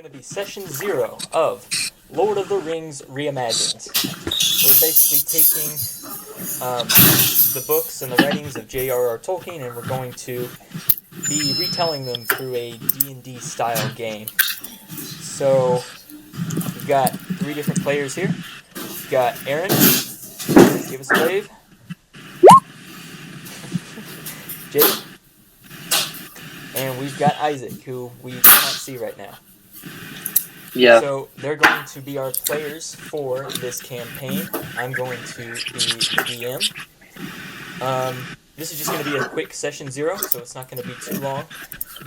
going to be session 0 of Lord of the Rings Reimagined. We're basically taking the books and the writings of J.R.R. Tolkien, and we're going to be retelling them through a D&D style game. So we've got 3 different players here. We've got Aaron. Give us a wave. Jake. And we've got Isaac, who we cannot see right now. Yeah. So they're going to be our players for this campaign. I'm going to be the DM. This is just going to be a quick session 0, so it's not going to be too long.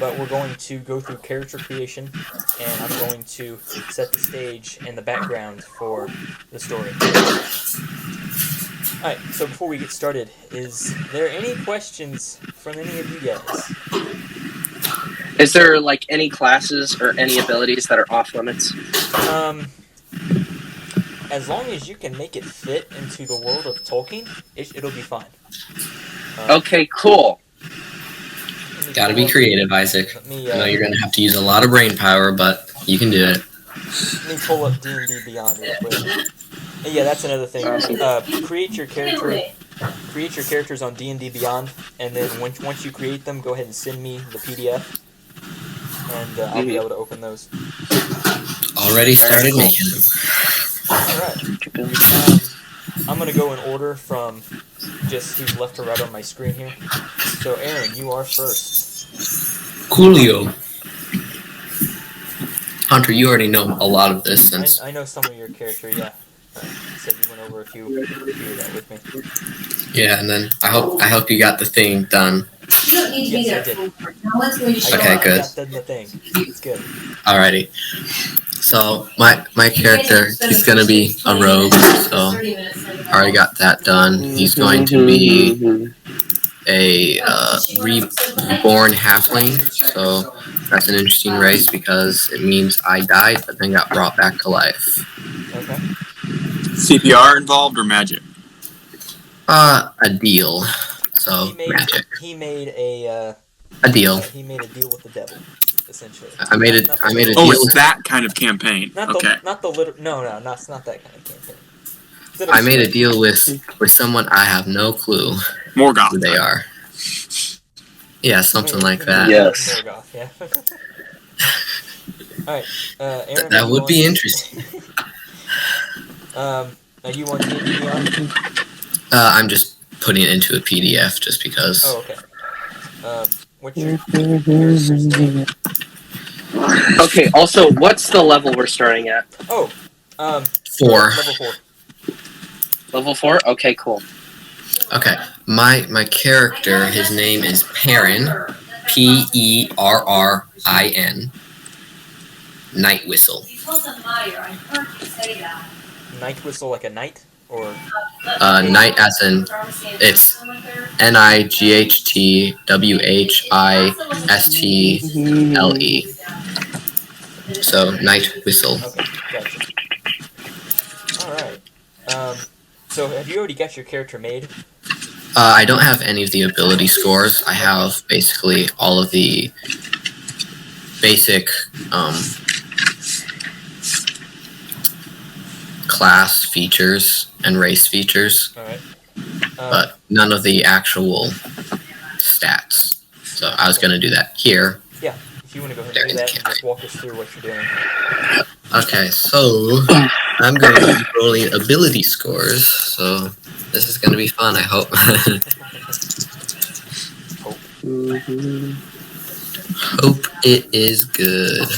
But we're going to go through character creation, and I'm going to set the stage and the background for the story. Alright, so before we get started, is there any questions from any of you guys? Is there, like, any classes or any abilities that are off limits? As long as you can make it fit into the world of Tolkien, it'll be fine. Okay, cool. Gotta be creative, Isaac. I know you're gonna have to use a lot of brain power, but you can do it. Let me pull up D&D Beyond real quick. Yeah, that's another thing. Create your characters on D&D Beyond, and then once you create them, go ahead and send me the PDF, and I'll be able to open those. Already started making them. Alright. I'm going to go in order from just who's left to right on my screen here. So, Aaron, you are first. Coolio. Hunter, you already know a lot of this since... I know some of your character, yeah. You said you went over a few of that with me. Yeah, and then I hope you got the thing done. You don't need to be there. Okay, good. I got the thing. It's good. Alrighty. So my character, he's gonna be a rogue. So I already got that done. He's going to be a reborn halfling. So that's an interesting race because it means I died but then got brought back to life. Okay. CPR involved or magic? A deal. So magic. He made a deal. He made a deal with the devil, essentially. I made a deal. Oh, it's that kind of campaign. No, not that kind of campaign. I made a deal with someone I have no clue Morgoth. who they are. Yeah, something like that. Yes. Morgoth, yeah. Alright, Aaron. That would be interesting. Are you on D&D Beyond? I'm just putting it into a PDF just because. Oh, okay. What's your character's name? Okay, also, what's the level we're starting at? Oh, 4. Level 4. Level 4? Okay, cool. Okay, my character, his name is Perrin, Perrin, Night Whistle. Night Whistle like a knight? Or Night as in, it's NIGHTWHISTLE. So, Night Whistle. Okay, gotcha. Alright. So have you already got your character made? I don't have any of the ability scores. I have basically all of the basic class features and race features. Alright. But none of the actual stats. So I was going to do that here. Yeah, if you want to go ahead and do that and just walk us through what you're doing. Okay, so I'm going to be rolling ability scores. So this is going to be fun, I hope. Hope it is good.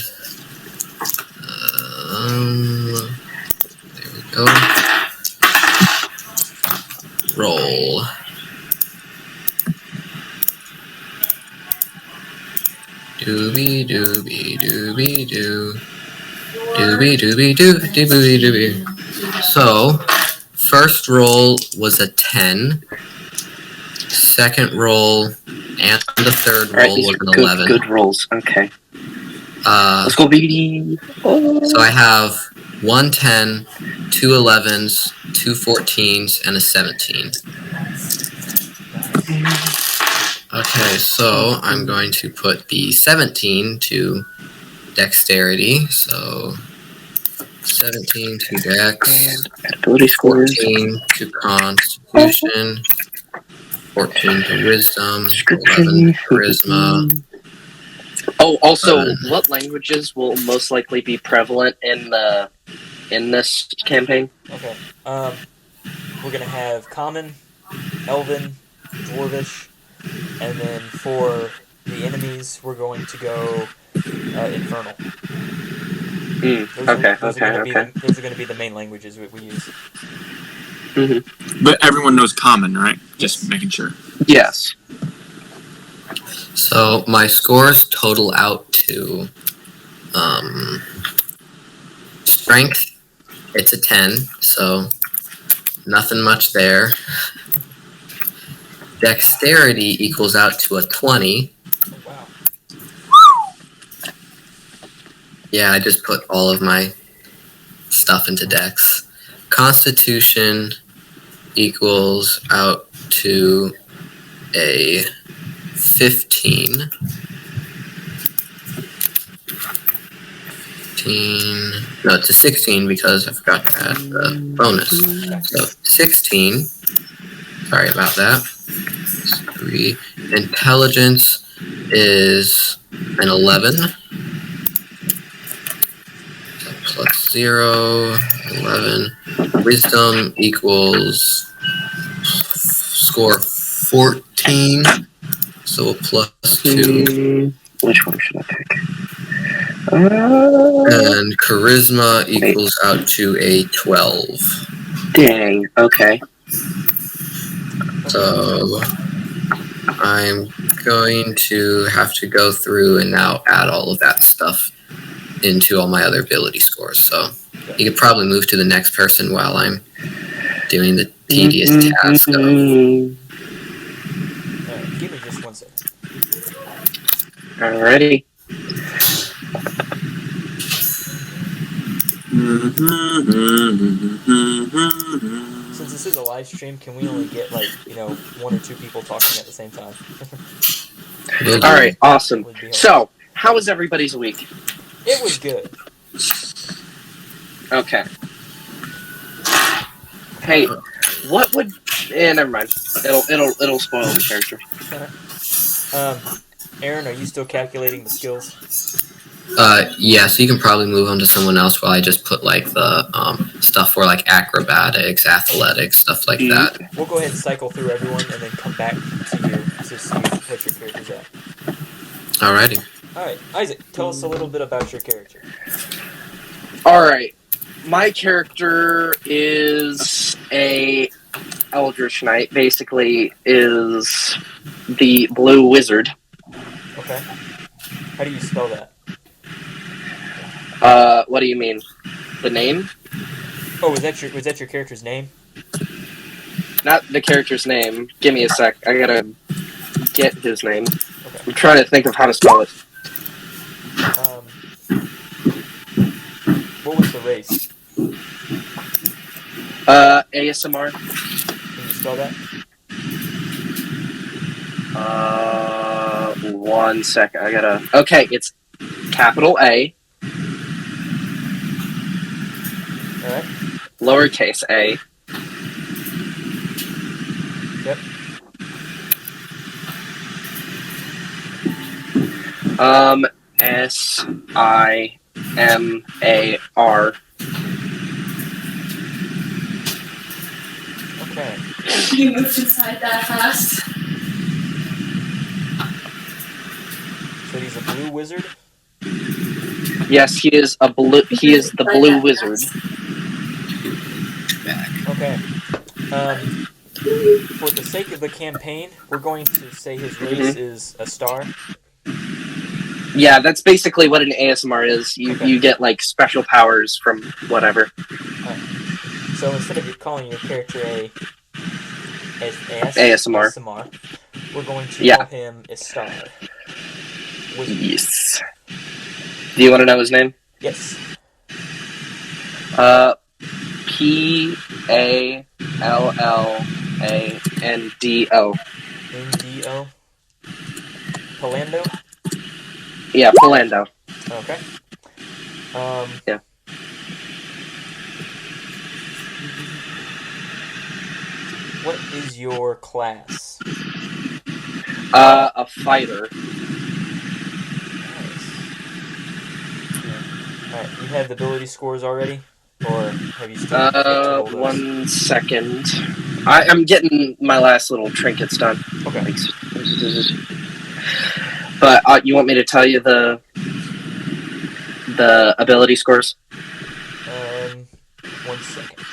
There we go. Roll. Doobie doobie doobie doo. Doobie doobie doo doobie doobie. So, first roll was a 10. Second roll and the third roll was an 11. Good rolls. Okay. Let's go, baby. Oh. So I have 1 10, 2 11s, 2 14s, and a 17. Okay, so I'm going to put the 17 to dexterity, so 17 to dex, Ability scores. 14 to constitution, 14 to wisdom, 11 to charisma. Oh, also, what languages will most likely be prevalent in this campaign? Okay. We're gonna have Common, Elven, Dwarvish, and then for the enemies, we're going to go Infernal. Those are going to be the main languages we use. Mm-hmm. But everyone knows common, right? Just Yes. making sure. Yes. So my scores total out to strength. It's a 10, so nothing much there. Dexterity equals out to a 20. Oh, wow. Yeah, I just put all of my stuff into Dex. Constitution equals out to a 15. No, it's a 16 because I forgot to add the bonus. So 16. Sorry about that. 3. Intelligence is an 11. So plus 0, 11. Wisdom equals score 14. So a plus 2. Which one should I pick? And charisma equals out to a 12. Dang. Okay. So I'm going to have to go through and now add all of that stuff into all my other ability scores. So you could probably move to the next person while I'm doing the tedious task of... Give me just 1 second. Alrighty. Since this is a live stream, can we only get 1 or 2 people talking at the same time? Alright, awesome. So, how was everybody's week? It was good. Okay. Hey, what would... never mind. It'll spoil the character. Aaron, are you still calculating the skills? Yeah, so you can probably move on to someone else while I just put the stuff for acrobatics, athletics, stuff like that. We'll go ahead and cycle through everyone and then come back to you to see what your character's at. Alrighty. Alright, Isaac, tell us a little bit about your character. Alright. My character is a Eldritch Knight, basically is the Blue Wizard. Okay. How do you spell that? What do you mean? The name? Oh, was that your character's name? Not the character's name. Give me a sec. I gotta get his name. Okay. I'm trying to think of how to spell it. What was the race? ASMR. Can you spell that? 1 second. I gotta... Okay, it's capital A. Alright. Lowercase a. Yep. SIMAR. Okay. You moved inside that fast. So he's a blue wizard? Yes, he is a blue. He is the Blue Wizard. Okay. For the sake of the campaign, we're going to say his race is a star. Yeah, that's basically what an ASMR is. You get special powers from whatever. So instead of calling your character ASMR, we're going to call him a star. Wizard. Yes. Do you want to know his name? Yes. PALLANDO. NDO. Palando? Yeah, Palando. Okay. Yeah. What is your class? A fighter. Nice. Alright, you have the ability scores already? Or have you still yet to roll those? 1 second. I'm getting my last little trinkets done. Okay. But you want me to tell you the ability scores? 1 second.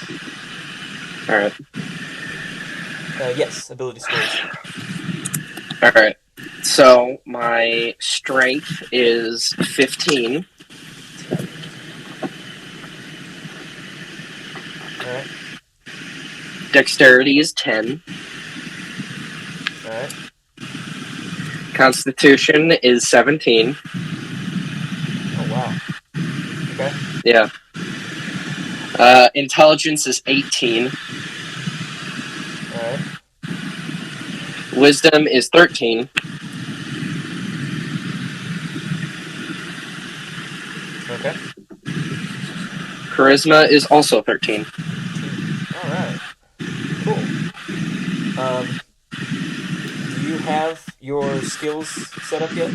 All right. Yes, ability scores. All right. So my strength is 15. Alright. Dexterity is 10. Alright. Constitution is 17. Oh, wow. Okay. Yeah. Intelligence is 18. Alright. Wisdom is 13. Okay. Charisma is also 13. Alright. Cool. Do you have your skills set up yet?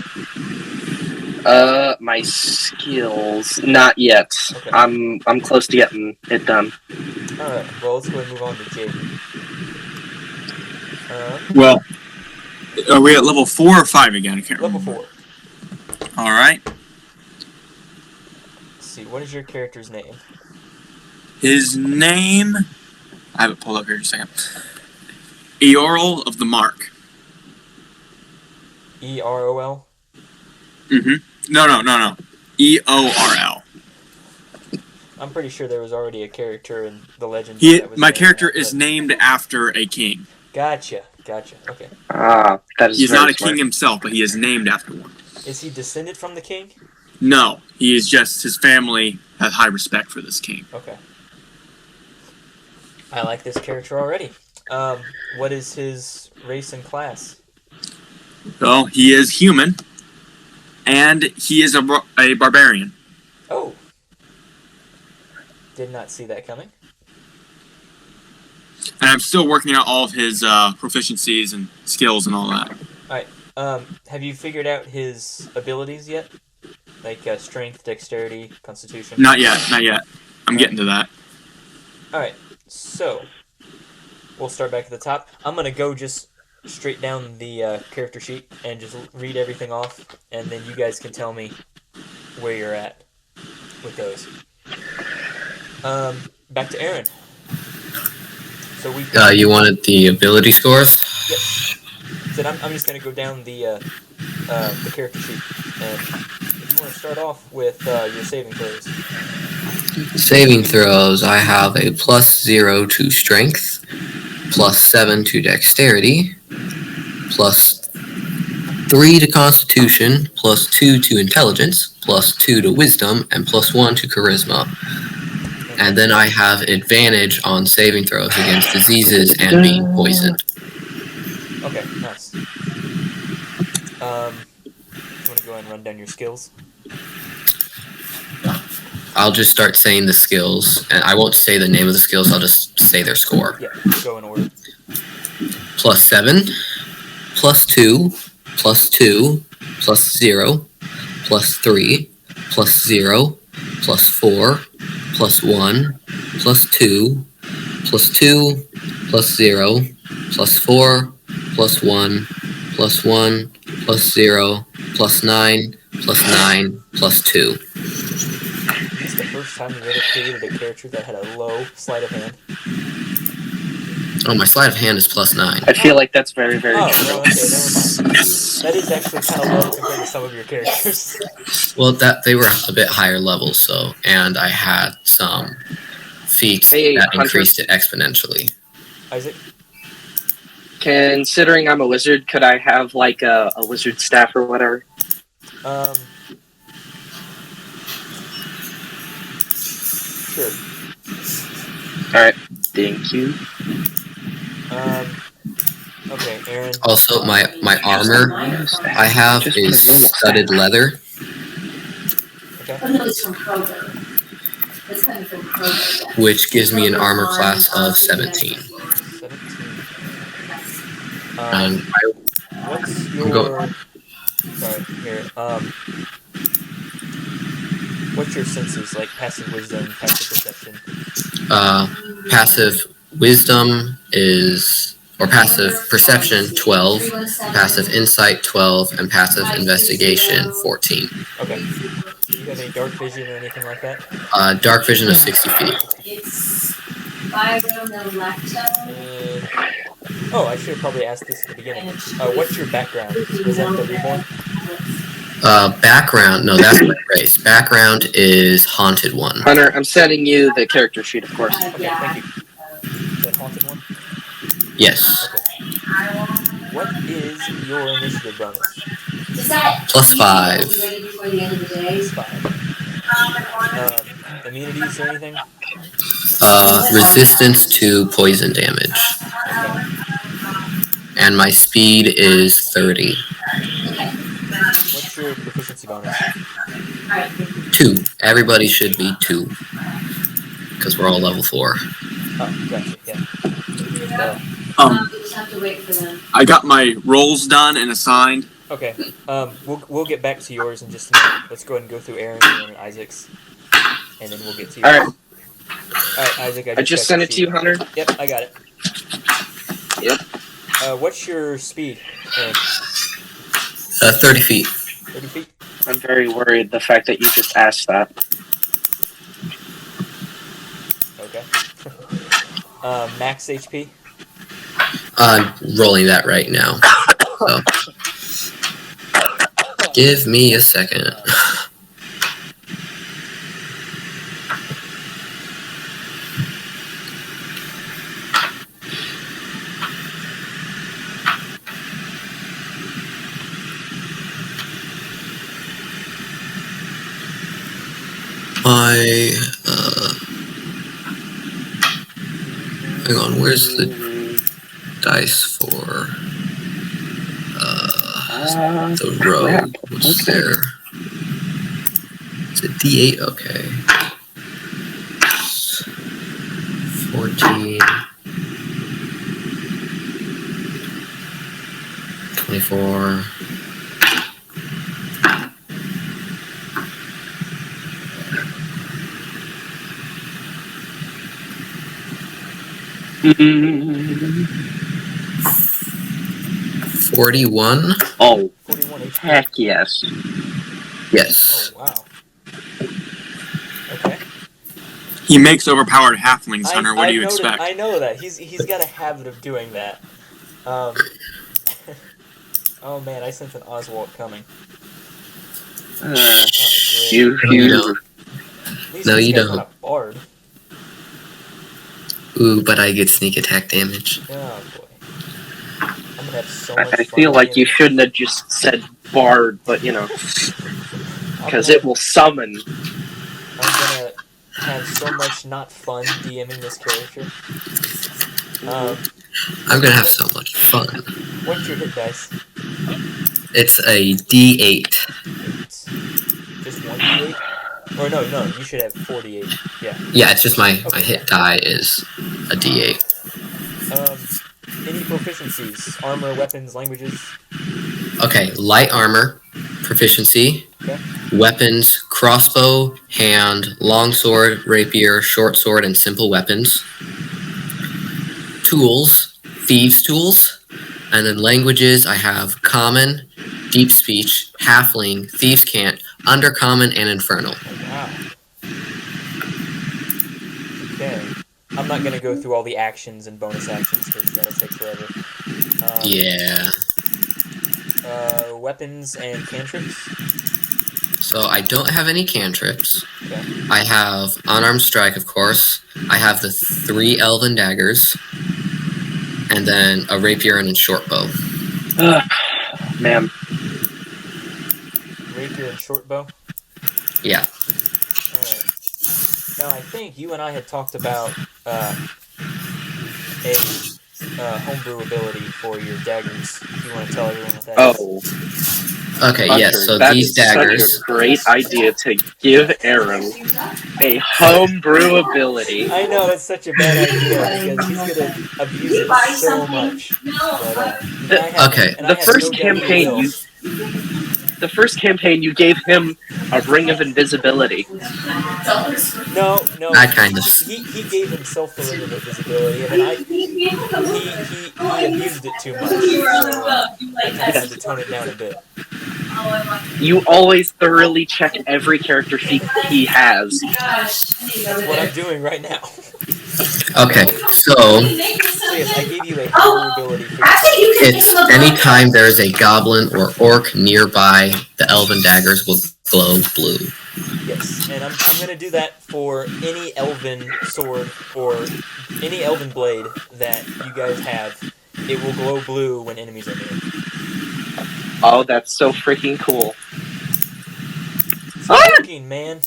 My skills, not yet. Okay. I'm close to getting it done. Alright, well, let's go ahead and move on to Jake. Well, are we at level 4 or 5 again? I can't Level remember. 4. All right. Let's see, what is your character's name? His name, I have it pulled up here in a second. Eorl of the Mark. E-R-O-L? Mm-hmm. No. E-O-R-L. I'm pretty sure there was already a character in the legend. My character is named after a king. Gotcha. Okay. That is He's very not a smart. king himself, but he is named after one. Is he descended from the king? No, he is just, his family has high respect for this king. Okay. I like this character already. What is his race and class? Well, he is human, and he is a barbarian. Oh. Did not see that coming. And I'm still working out all of his proficiencies and skills and all that. Alright. Have you figured out his abilities yet? Like strength, dexterity, constitution? Not yet. I'm getting to that. Alright, so we'll start back at the top. I'm going to go just straight down the character sheet and just read everything off, and then you guys can tell me where you're at with those. Back to Aaron. So we. You wanted the ability scores? Yes. So I'm just going to go down the character sheet, and if you want to start off with your saving throws. Saving throws, I have a +0 to strength, +7 to dexterity, +3 to constitution, +2 to intelligence, +2 to wisdom, and +1 to charisma. And then I have advantage on saving throws against diseases and being poisoned. Okay, nice. You want to go ahead and run down your skills? I'll just start saying the skills, and I won't say the name of the skills, I'll just say their score. Yeah, go in order. +7, +2, +2, +0, +3, +0, +4, +1, +2, +2, +0, +4, +1, +1, +0, +9, +9, +2. Is this the first time you've ever created a character that had a low sleight of hand? Oh, my sleight of hand is +9. I feel like that's very, very Oh, true. well, okay, never mind. That is actually kind of low compared to some of your characters. Well, they were a bit higher level, so, and I had some feats Hey, that Hunter. increased it exponentially. Isaac? Considering I'm a wizard, could I have like a wizard staff or whatever? Sure. Alright, thank you. Okay, Aaron. Also, my armor I have is studded leather. Okay. Oh no, it's from Kroger. It's coming from Kroger. Yeah. which gives me an armor class of 17. 17. And What's I'm your... Sorry, here. What's your senses, like passive wisdom, passive perception? passive wisdom is, or passive perception 12, passive insight 12, and passive investigation 14. Okay. Do you have any dark vision or anything like that? Dark vision of 60 feet. It's lactose. Oh, I should have probably asked this at the beginning. What's your background? Was that the reborn? Background, no, that's my race. Background is haunted one. Hunter, I'm sending you the character sheet, of course. Okay, thank you. Is that haunted one? Yes. Okay. What is your initiative bonus? Plus 5. Plus 5. Immunities or anything? Resistance to poison damage. Okay. And my speed is 30. What's your proficiency bonus? 2. Everybody should be 2. Because we're all level 4. Oh, gotcha, yeah. Just have to wait for them. I got my rolls done and assigned. Okay. We'll get back to yours in just a minute. Let's go ahead and go through Aaron's and then Isaac's, and then we'll get to yours. All right. All right, Isaac. I just sent it to you, Hunter. Yep, I got it. Yep. What's your speed, Aaron? 30 feet. 30 feet? I'm very worried the fact that you just asked that. Okay. Max HP? Rolling that right now. So. Give me a second. Hang on, where's the dice for the row? Crap. What's Okay. there? It's a D8, okay. 14. 24. Mm. 41? Oh, 41 HP? heck yes. Yes. Oh, wow. Okay. He makes overpowered halflings, Hunter. What do you noted- expect? I know that. He's got a habit of doing that. Oh man, I sense an Oswald coming. Oh, great. You. No, you don't. At least No, this you guy's don't. not a bard. Ooh, but I get sneak attack damage. Oh boy. I'm gonna have so much I fun feel like you DMing. shouldn't have just said bard, but you know, because it will summon. I'm gonna have so much not fun DMing this character. I'm gonna have so much fun. What's your hit dice? It's a D8. It's just 1d8? Or no, you should have 48. Yeah. Yeah, it's just my Okay. hit die is a D8. Any proficiencies? Armor, weapons, languages? Okay, light armor, proficiency, Okay. weapons, crossbow, hand, longsword, rapier, short sword, and simple weapons. Tools, thieves' tools, and then languages, I have common, deep speech, halfling, thieves' cant, undercommon, and infernal. Oh, wow. Okay. I'm not gonna go through all the actions and bonus actions because that'll take forever. Yeah. Weapons and cantrips? So I don't have any cantrips. Okay. I have unarmed strike, of course. I have the 3 elven daggers, and then a rapier and a short bow. Man, Rapier and short bow? Yeah. Alright. Now, I think you and I had talked about a homebrew ability for your daggers. Do you want to tell everyone what that is? oh, Okay, yes. Hunter, So that these is such daggers. a great idea to give Aaron a homebrew ability. I know that's such a bad idea because he's gonna abuse it so much. But and I have, Okay. and I The have first no doubt he campaign, will. the first campaign, you gave him a ring of invisibility. No, I kind of. he gave himself the ring of invisibility, and then he abused it too much. So I kind of had to tone it down a bit. You always thoroughly check every character sheet he has. That's what I'm doing right now. Okay, so So yes, I gave you a homebrew ability for it's anytime there's a goblin or orc nearby, the elven daggers will glow blue. yes, and I'm gonna do that for any elven sword or any elven blade that you guys have. It will glow blue when enemies are near. Oh, that's so freaking cool. It's working, man.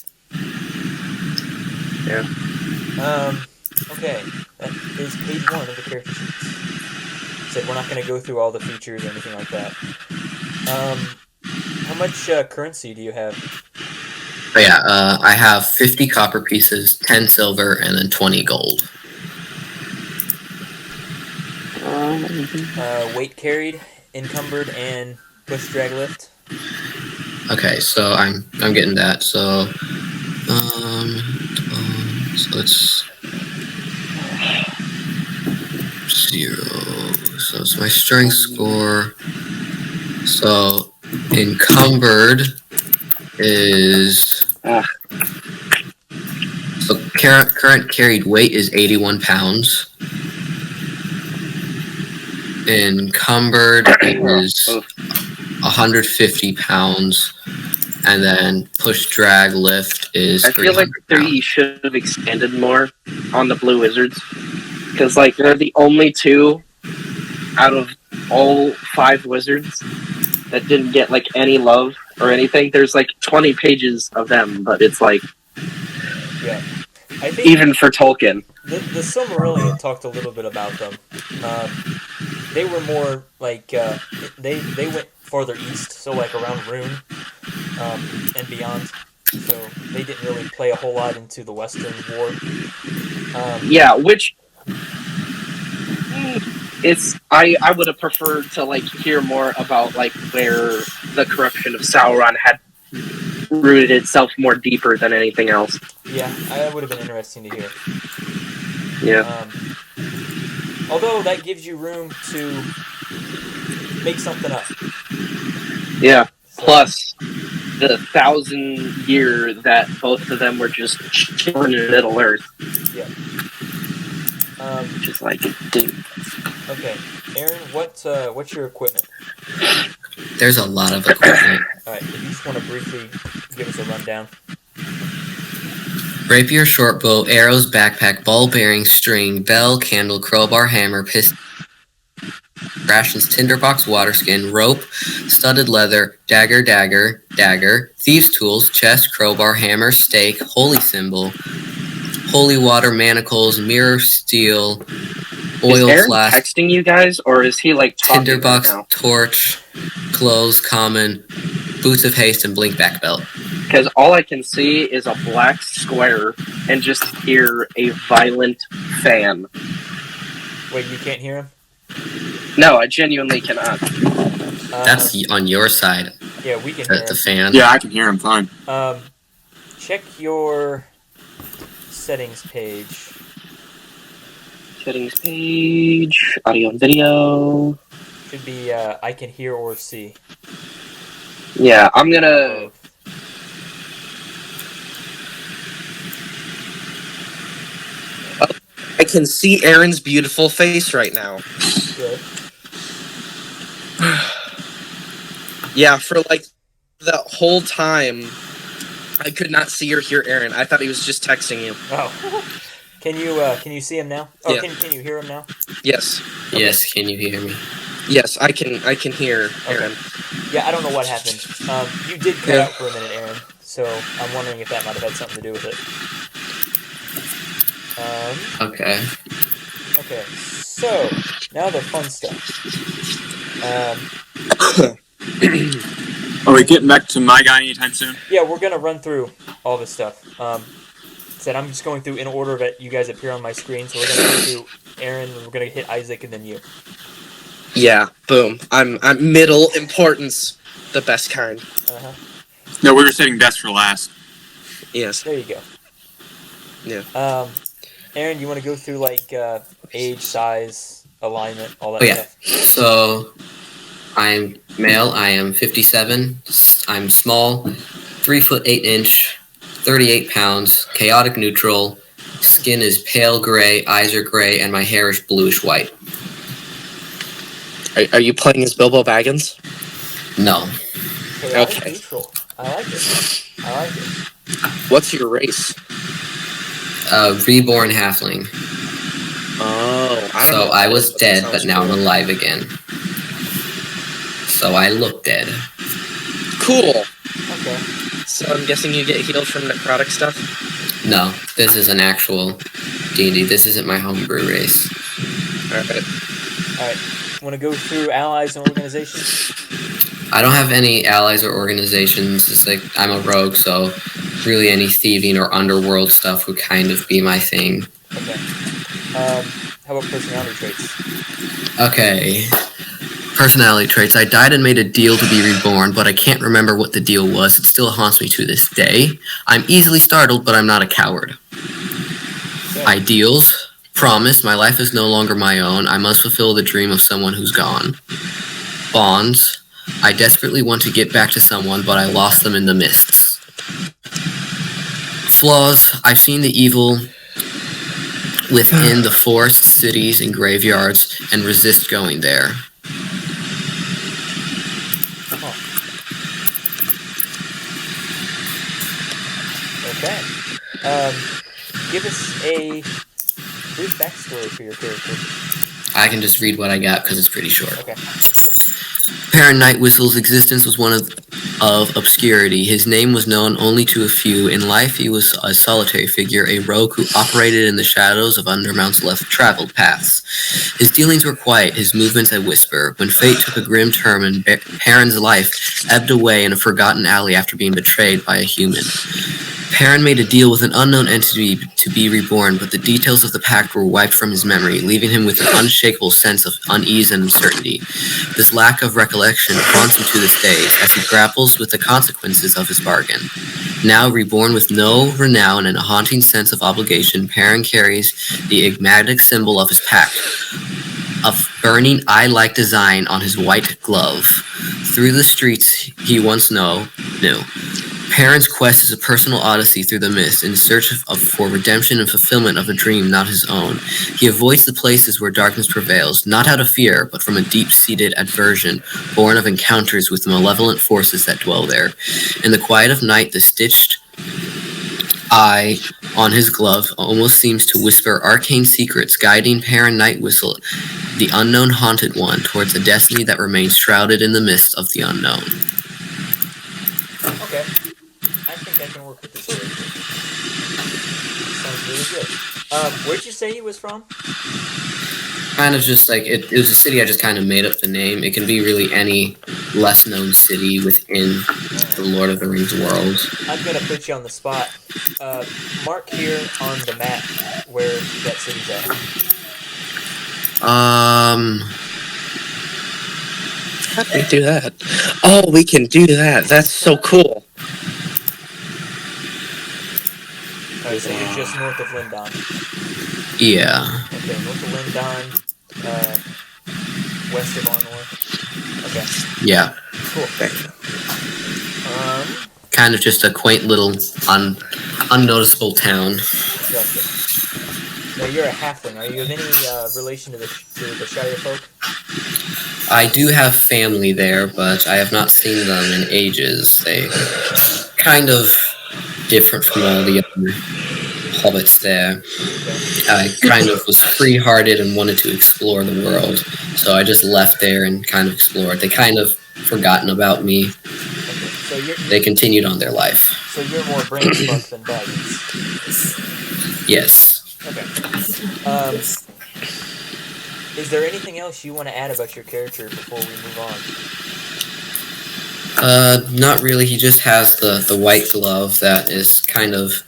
Yeah. Okay, that is page 1 of the character sheets. Said we're not going to go through all the features or anything like that. How much currency do you have? But yeah, I have 50 copper pieces, 10 silver, and then 20 gold. Weight carried, encumbered, and push drag lift. Okay, so I'm getting that. So so it's 0. So it's my strength score. So encumbered is so current carried weight is 81 pounds. Encumbered is 150 pounds, and then push drag lift is I feel like 300 pounds. they should have expanded more on the Blue Wizards, because like they're the only two out of all 5 wizards that didn't get like any love or anything. There's like 20 pages of them, but it's like Yeah. I think even for Tolkien. the Silmarillion talked a little bit about them. They were more like they went farther east, so like around Rune and beyond. So they didn't really play a whole lot into the Western War. Yeah, which it's I would have preferred to like hear more about like where the corruption of Sauron had rooted itself more deeper than anything else. Yeah, that would have been interesting to hear. Yeah. Although that gives you room to make something up. Yeah. So, Plus the 1,000-year that both of them were just chilling in Middle Earth. yeah. Which is like, dude. Okay, Aaron, what's your equipment? There's a lot of equipment. All right, if you just want to briefly give us a rundown. Rapier, short bow, arrows, backpack, ball bearing, string, bell, candle, crowbar, hammer, pistol, rations, tinderbox, water skin, rope, studded leather, dagger, thieves' tools, chest, crowbar, hammer, stake, holy symbol, holy water, manacles, mirror, steel, oil Is Aaron flask, texting you guys, or is he like talking tinderbox, right now? torch, clothes, common, boots of haste, and blinkback belt. Because all I can see is a black square and just hear a violent fan. Wait, you can't hear him? No, I genuinely cannot. That's on your side, Yeah, we can hear the him. fan. Yeah, I can hear him fine. Check your settings page. Settings page, audio and video. Should be I can hear or see. Yeah, I'm gonna. I can see Aaron's beautiful face right now. Good. Yeah, for like the whole time, I could not see or hear Aaron. I thought he was just texting you. Oh. Can you see him now? Oh, Yeah. can you hear him now? Yes. Yes, can you hear me? Yes, I can hear Aaron. Yeah, I don't know what happened. You did cut out for a minute, Aaron. So I'm wondering if that might have had something to do with it. Okay. Okay. So now the fun stuff. Are we getting back to my guy anytime soon? Yeah, we're gonna run through all this stuff. Said I'm just going through in order that you guys appear on my screen. So we're gonna go through Aaron. We're gonna hit Isaac and then you. Yeah, boom. I'm middle importance, the best kind. No, we were saving best for last. Yes. There you go. Yeah. Aaron, you want to go through like age, size, alignment, all that Oh, yeah. stuff? So, I'm male. I am 57. I'm small, 3'8", 38 pounds, chaotic neutral. Skin is pale gray, eyes are gray, and my hair is bluish white. Are you playing as Bilbo Baggins? No. Chaotic Okay. neutral. I like it. What's your race? Reborn halfling. Oh, I don't So know. I was That dead, sounds but now I'm cool. alive again. So I look dead. Cool. Okay. So I'm guessing you get healed from necrotic stuff? No, this is an actual D&D. This isn't my homebrew race. Alright. Want to go through allies and organizations? I don't have any allies or organizations. It's like I'm a rogue, so really any thieving or underworld stuff would kind of be my thing. Okay. How about personality traits? Okay. Personality traits. I died and made a deal to be reborn, but I can't remember what the deal was. It still haunts me to this day. I'm easily startled, but I'm not a coward. Okay. Ideals. Promise. My life is no longer my own. I must fulfill the dream of someone who's gone. Bonds. I desperately want to get back to someone, but I lost them in the mists. Flaws. I've seen the evil within the forests, cities, and graveyards, and resist going there. Okay. Give us a brief backstory for your character. I can just read what I got because it's pretty short. Okay. Baron Nightwhistle's existence was one of obscurity. His name was known only to a few. In life, he was a solitary figure, a rogue who operated in the shadows of Undermount's left-traveled paths. His dealings were quiet, his movements a whisper. When fate took a grim turn and Perrin's life ebbed away in a forgotten alley after being betrayed by a human. Perrin made a deal with an unknown entity to be reborn, but the details of the pact were wiped from his memory, leaving him with an unshakable sense of unease and uncertainty. This lack of recollection haunts him to this day, as he grapples with the consequences of his bargain. Now reborn with no renown and a haunting sense of obligation, Perrin carries the enigmatic symbol of his pact, a burning eye-like design on his white glove. Through the streets he once knew, Perrin's quest is a personal odyssey through the mist, in search for redemption and fulfillment of a dream not his own. He avoids the places where darkness prevails, not out of fear, but from a deep-seated aversion, born of encounters with the malevolent forces that dwell there. In the quiet of night, the stitched eye on his glove almost seems to whisper arcane secrets, guiding Perrin Nightwhistle, the unknown haunted one, towards a destiny that remains shrouded in the mist of the unknown. Okay. I think I can work with this character. Sounds really good. Where'd you say he was from? Kind of just like, it was a city I just kind of made up the name. It can be really any less known city within the Lord of the Rings world. I'm gonna put you on the spot. Mark here on the map where that city's at. How do we do that? Oh, we can do that. That's so cool. Alright, so you're just north of Lindon. Yeah. Okay, north of Lindon, west of Arnor. Okay, Yeah. cool. Kind of just a quaint little unnoticeable town. Gotcha. Now you're a halfling. Are you of any relation to the Shire folk? I do have family there, but I have not seen them in ages. They kind of different from all the other hobbits there. I kind of was free-hearted and wanted to explore the world, so I just left there and kind of explored. They kind of forgotten about me. Okay, so They continued on their life. So you're more brains bust than Baggins. Yes. Okay. Is there anything else you want to add about your character before we move Not really. He just has the white glove that is kind of.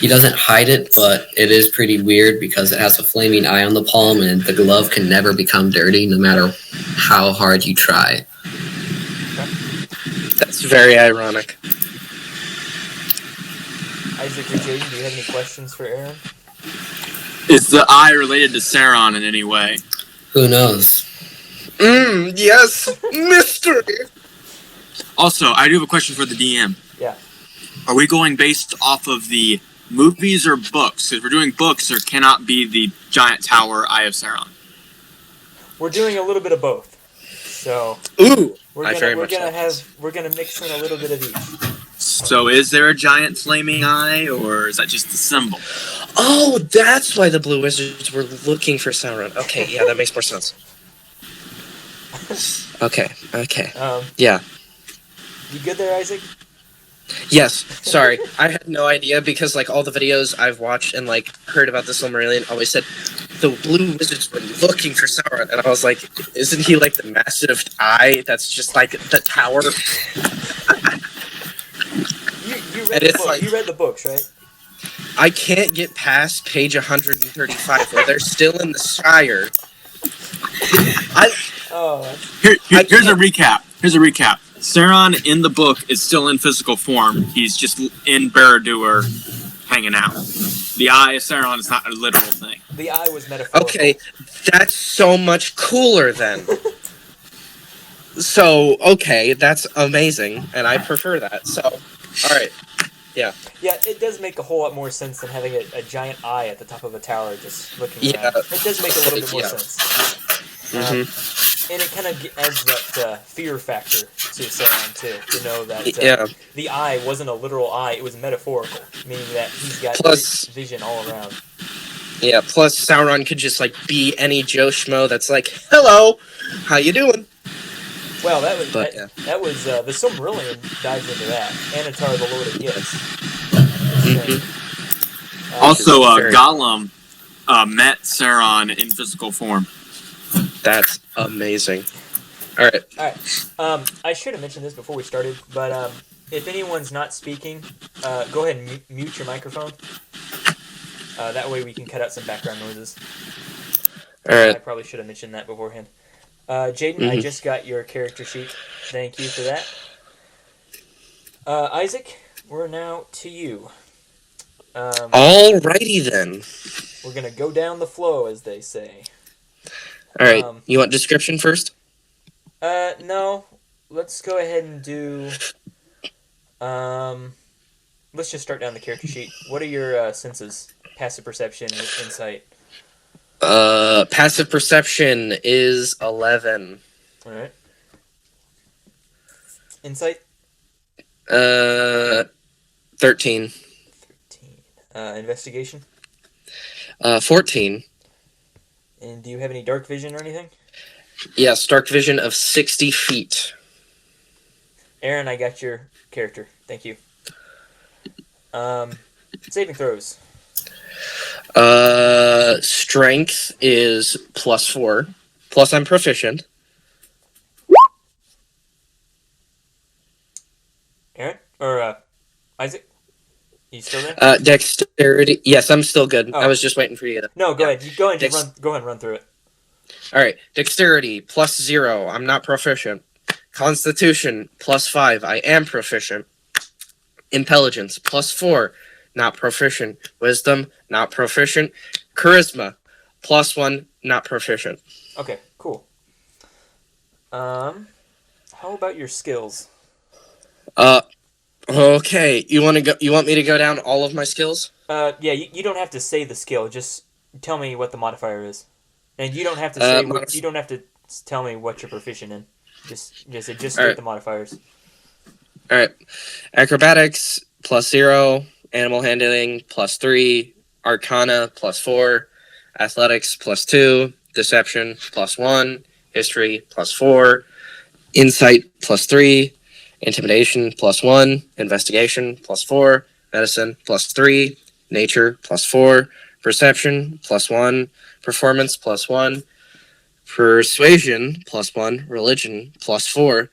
He doesn't hide it, but it is pretty weird because it has a flaming eye on the palm, and the glove can never become dirty, no matter how hard you try. That's very ironic. Isaac or Jaden, do you have any questions for Aaron? Is the eye related to Sauron in any way? Who knows? Yes, mystery. Also, I do have a question for the DM. Yeah. Are we going based off of the movies or books? If we're doing books, there cannot be the giant tower Eye of Sauron. We're doing a little bit of both. So Ooh, we're I very much gonna like this. we're gonna mix in a little bit of each. So is there a giant flaming eye, or is that just the symbol? Oh, that's why the Blue Wizards were looking for Sauron. Okay, yeah, that makes more sense. Okay. Yeah. You good there, Isaac? Yes, sorry. I had no idea because, like, all the videos I've watched and, like, heard about the Silmarillion always said the Blue Wizards were looking for Sauron. And I was like, isn't he, like, the massive eye that's just, like, the tower? You And read the it's book. like- You read the books, right? I can't get past page 135 where they're still in the Shire. Oh, Here's a recap. Sauron in the book is still in physical form. He's just in Barad-dûr hanging out. The Eye of Sauron is not a literal thing. the eye was metaphorical. Okay, that's so much cooler then. So, okay, that's amazing, and I prefer that. So, alright. Yeah, it does make a whole lot more sense than having a giant eye at the top of a tower just looking Yeah. around. It does make a little bit more Yeah. sense. Mm-hmm. And it kind of adds that fear factor to Sauron, too, to know that Yeah. the eye wasn't a literal eye, it was metaphorical, meaning that he's got Plus- vision all around. Yeah, plus Sauron could just, like, be any Joe Schmo that's like, hello, how you doing? Well, that was But, that was the Silmarillion dives into that. Anatar, the Lord of Gifts. Mhm. Also, very- Gollum met Sauron in physical form. That's amazing. Alright. I should have mentioned this before we started, but if anyone's not speaking, go ahead and mute your microphone. That way we can cut out some background noises. I Alright. probably should have mentioned that beforehand. Jaden, I just got your character sheet. Thank you for that. Isaac, we're now to you. Alrighty then. We're going to go down the flow, as they say. Alright, you want description first? No. Let's go ahead and do... let's just start down the character sheet. What are your senses? Passive perception, insight. Passive perception is 11. Alright. Insight? 13. 13. Investigation? 14. And do you have any dark vision or anything? Yes, dark vision of 60 feet. Aaron, I got your character. Thank you. Saving throws. Strength is +4. Plus I'm proficient. Aaron? Or, Isaac? You still there? Dexterity. Yes, I'm still good. Oh. I was just waiting for you to... No, go ahead. Go ahead Dex- and run through it. Alright, dexterity, +0. I'm not proficient. Constitution, +5. I am proficient. Intelligence, +4. Not proficient. Wisdom, not proficient. Charisma, +1. Not proficient. Okay, cool. How about your skills? Okay. You want me to go down all of my skills? Yeah, you don't have to say the skill. Just tell me what the modifier is, and you don't have to say you don't have to tell me what you're proficient in. Just state Alright. the modifiers. All right. Acrobatics, +0. Animal handling, +3. Arcana, +4. Athletics, +2. Deception, +1. History, +4. Insight, +3. Intimidation, +1. Investigation, +4. Medicine, +3. Nature, +4. Perception, +1. Performance, +1. Persuasion, +1. Religion, +4.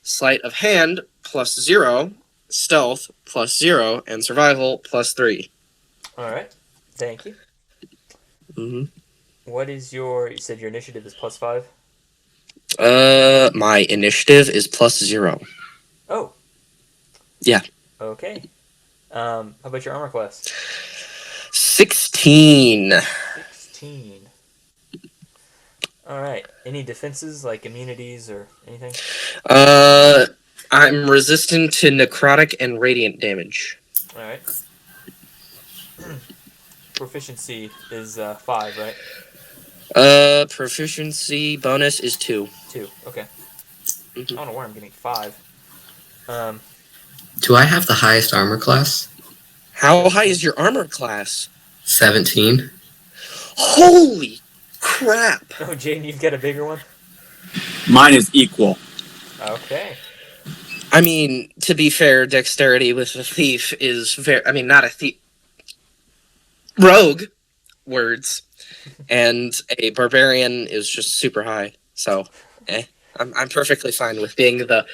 sleight of hand +0, stealth +0, and survival +3. All right. Thank you. Mm-hmm. What is you said your initiative is +5? My initiative is +0. Oh. Yeah. Okay. How about your armor class? 16. 16. All right. Any defenses like immunities or anything? I'm resistant to necrotic and radiant damage. All right. Proficiency is 5, right? Proficiency bonus is 2. 2. Okay. Mhm. I don't know where I'm getting 5. Do I have the highest armor class? How high is your armor class? 17. Holy crap! Oh, Jaden, you've got a bigger one? Mine is equal. Okay. I mean, to be fair, dexterity with a thief is very... I mean, not a thief... Rogue words. And a barbarian is just super high. So, I'm perfectly fine with being the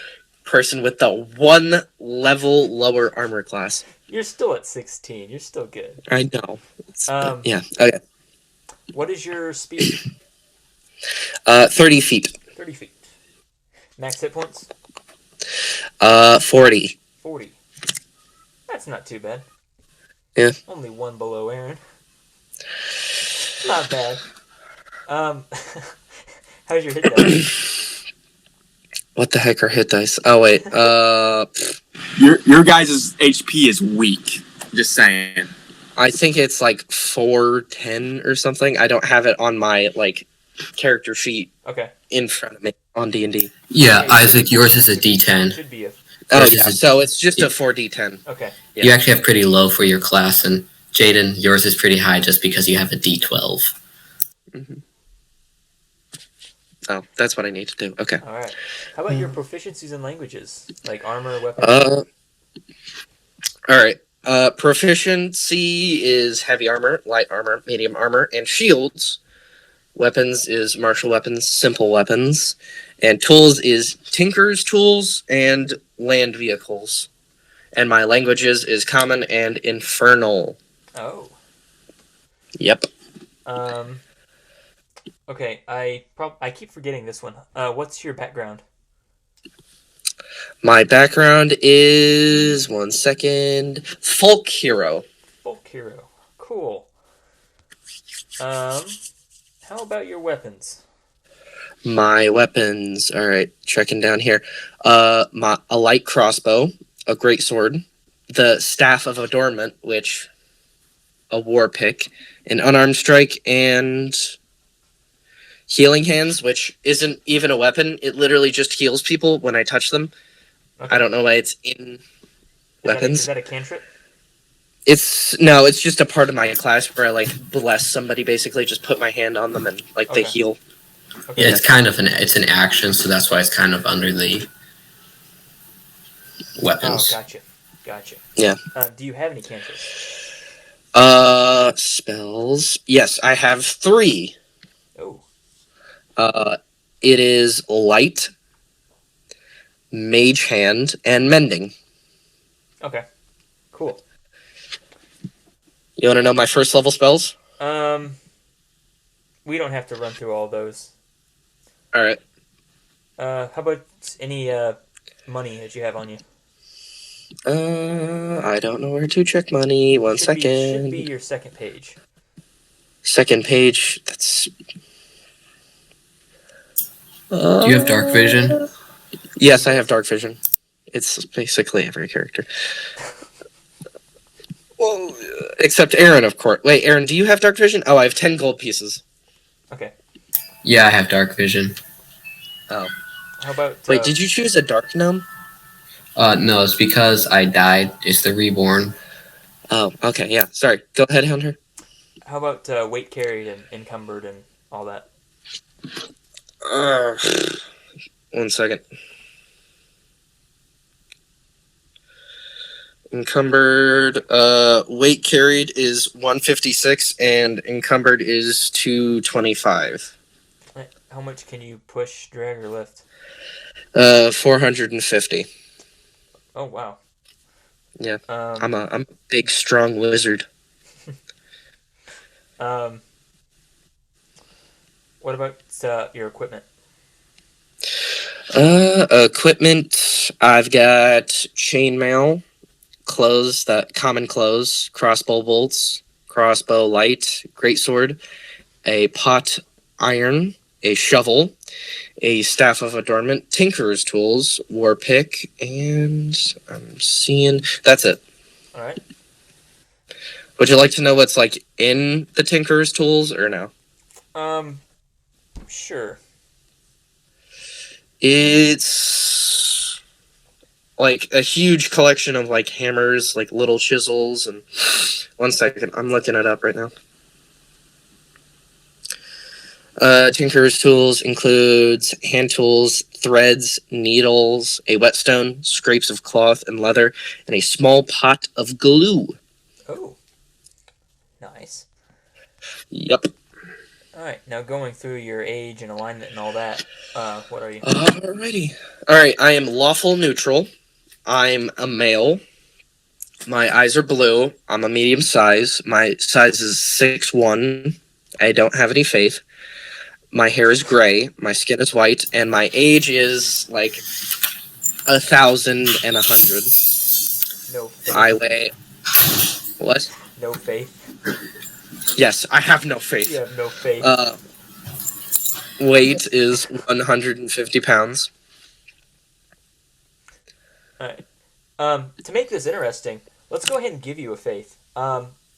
person with the 1 level lower armor class. You're still at 16. You're still good. I know. Yeah, okay. What is your speed? 30 feet. 30 feet. Max hit points? 40. 40. That's not too bad. Yeah. Only 1 below Aaron. Not bad. How's your hit dice? What the heck are hit dice? Oh, wait. Your guys' HP is weak. Just saying. I think it's like 410 or something. I don't have it on my, like, character sheet Okay. in front of me on D&D. Yeah, Isaac, yours is a D10. Should be a... Oh, Yours yeah. is a- So it's just a 4d10. Okay. Yeah. You actually have pretty low for your class, and Jaden, yours is pretty high just because you have a D12. Mm-hmm. Oh, that's what I need to do. Okay. All right. How about your proficiencies in languages? Like armor, weapons? All right. Proficiency is heavy armor, light armor, medium armor, and shields. Weapons is martial weapons, simple weapons. And tools is tinker's tools and land vehicles. And my languages is common and infernal. Oh. Yep. Okay, I keep forgetting this one. What's your background? My background is, one second, folk hero. Folk hero. Cool. How about your weapons? My weapons, all right, checking down here. A light crossbow, a great sword, the staff of adornment, which a war pick, an unarmed strike, and healing hands, which isn't even a weapon. It literally just heals people when I touch them. Okay. I don't know why it's in weapons. Is that a cantrip? It's just a part of my class where I like bless somebody, basically just put my hand on them and like they Okay. heal. Okay. Yeah, it's kind of it's an action, so that's why it's kind of under the weapons. Oh, gotcha. Yeah. Do you have any cantrips? Spells. Yes, I have 3. Oh. It is light, mage hand, and mending. Okay. Cool. You want to know my first level spells? We don't have to run through all those. All right. How about any money that you have on you? I don't know where to check money. One second. Should be your second page. Second page. That's. Do you have dark vision? Yes, I have dark vision. It's basically every character. Well, except Aaron, of course. Wait, Aaron, do you have dark vision? Oh, I have 10 gold pieces. Okay. Yeah, I have dark vision. Oh. How about... Wait, did you choose a dark gnome? No, it's because I died. It's the reborn. Oh, okay, yeah. Sorry. Go ahead, Hunter. How about weight carried and encumbered and all that? One second. Encumbered, weight carried is 156 and encumbered is 225. How much can you push, drag, or lift? 450. Oh wow. Yeah. Um, I'm a big, strong wizard. um, what about your equipment? Equipment. I've got chainmail, clothes, that common clothes, crossbow bolts, crossbow light, greatsword, a pot iron, a shovel, a staff of adornment, tinkerer's tools, war pick, and I'm seeing that's it. All right. Would you like to know what's like in the tinkerer's tools or no? Sure. It's like a huge collection of like hammers, like little chisels, and 1 second, I'm looking it up right now. Tinkerer's tools includes hand tools, threads, needles, a whetstone, scrapes of cloth and leather, and a small pot of glue. Oh, nice. Yep. All right. Now going through your age and alignment and all that. What are you? Alrighty. Alright, I am lawful neutral. I'm a male. My eyes are blue. I'm a medium size. My size is 6'1". I don't have any faith. My hair is gray. My skin is white. And my age is like 1,100. No faith. I weigh... What? No faith. Yes, I have no faith. You have no faith. Weight is 150 pounds. All right. To make this interesting, let's go ahead and give you a faith.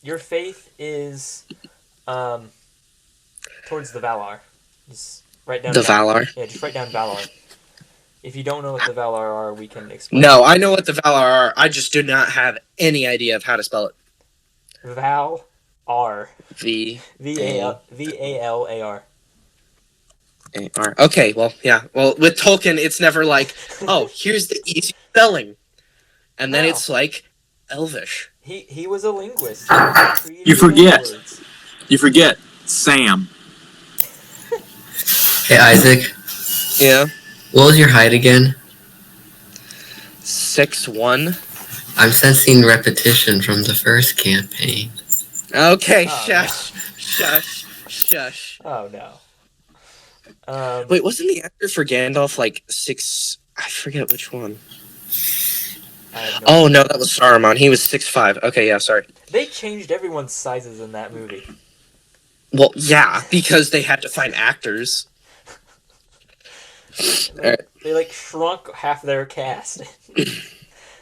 Your faith is towards the Valar. Just write down The Valar. Yeah, just write down Valar. If you don't know what the Valar are, we can explain. No, I know what the Valar are. I just do not have any idea of how to spell it. Valar. V-A-L-A-R. V-A-L-A-R. Okay, well, yeah. Well, with Tolkien, it's never like, oh, here's the easy spelling. And then No. it's like Elvish. He was a linguist. You forget. You forget Sam. Hey, Isaac, Yeah. what was your height again? 6'1". I'm sensing repetition from the first campaign. Okay, Oh, shush. Oh no. Wait, wasn't the actor for Gandalf like 6... I forget which one. I have no Oh, idea. no, that was Saruman. He was 6'5". Okay, yeah, sorry. They changed everyone's sizes in that movie. Well, yeah, because they had to find actors. They like shrunk half their cast.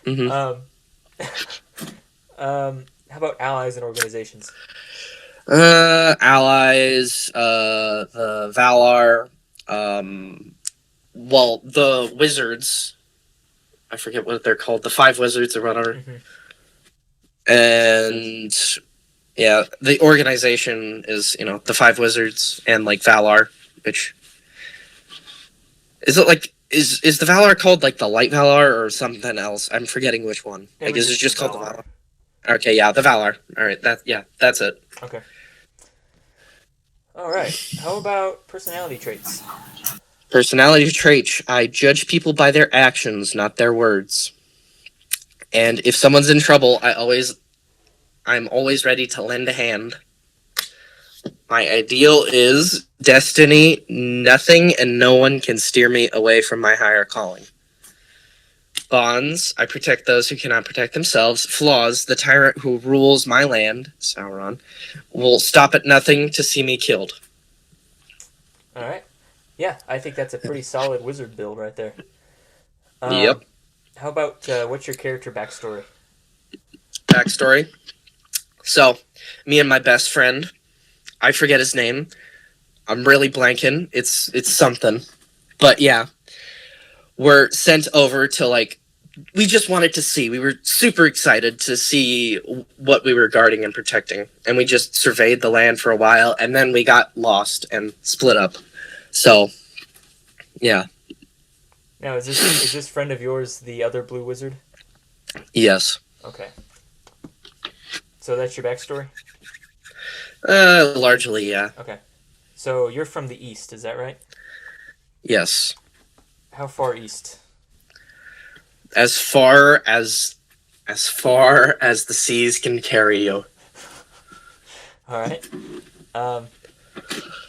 Mm-hmm. How about allies and organizations? Allies, the Valar, well, the wizards. I forget what they're called. The 5 wizards or whatever. Mhm. And yeah, the organization is, the 5 wizards and like Valar, which is it like is the Valar called like the Light Valar or something else? I'm forgetting which one. I guess it's just called the Valar. Okay, yeah, the Valar. All right, that's it. Okay. All right. How about personality traits? Personality traits. I judge people by their actions, not their words. And if someone's in trouble, I'm always ready to lend a hand. My ideal is destiny. Nothing and no one can steer me away from my higher calling. Bonds. I protect those who cannot protect themselves. Flaws. The tyrant who rules my land, Sauron, will stop at nothing to see me killed. All right. Yeah, I think that's a pretty solid wizard build right there. Yep. How about what's your character backstory? Backstory. So, me and my best friend, I forget his name. I'm really blanking. It's something. But yeah, we're sent over to we just wanted to see. We were super excited to see what we were guarding and protecting. And we just surveyed the land for a while, and then we got lost and split up. So, yeah. Now, is this friend of yours the other blue wizard? Yes. Okay. So that's your backstory? Largely, yeah. Okay. So you're from the east, is that right? Yes. How far east? As far as the seas can carry you. All right.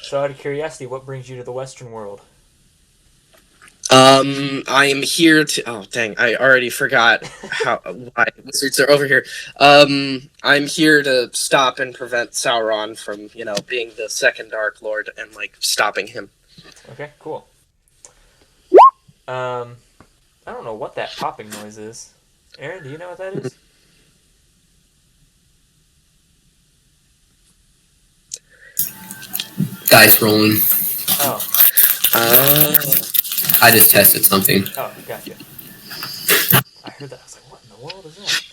So, out of curiosity, what brings you to the Western world? I am here to. Oh, dang! I already forgot why wizards are over here. I'm here to stop and prevent Sauron from, being the second Dark Lord and stopping him. Okay, cool. I don't know what that popping noise is. Aaron, do you know what that is? Dice rolling. Oh. I just tested something. Oh, gotcha. I heard that. I was like, what in the world is that?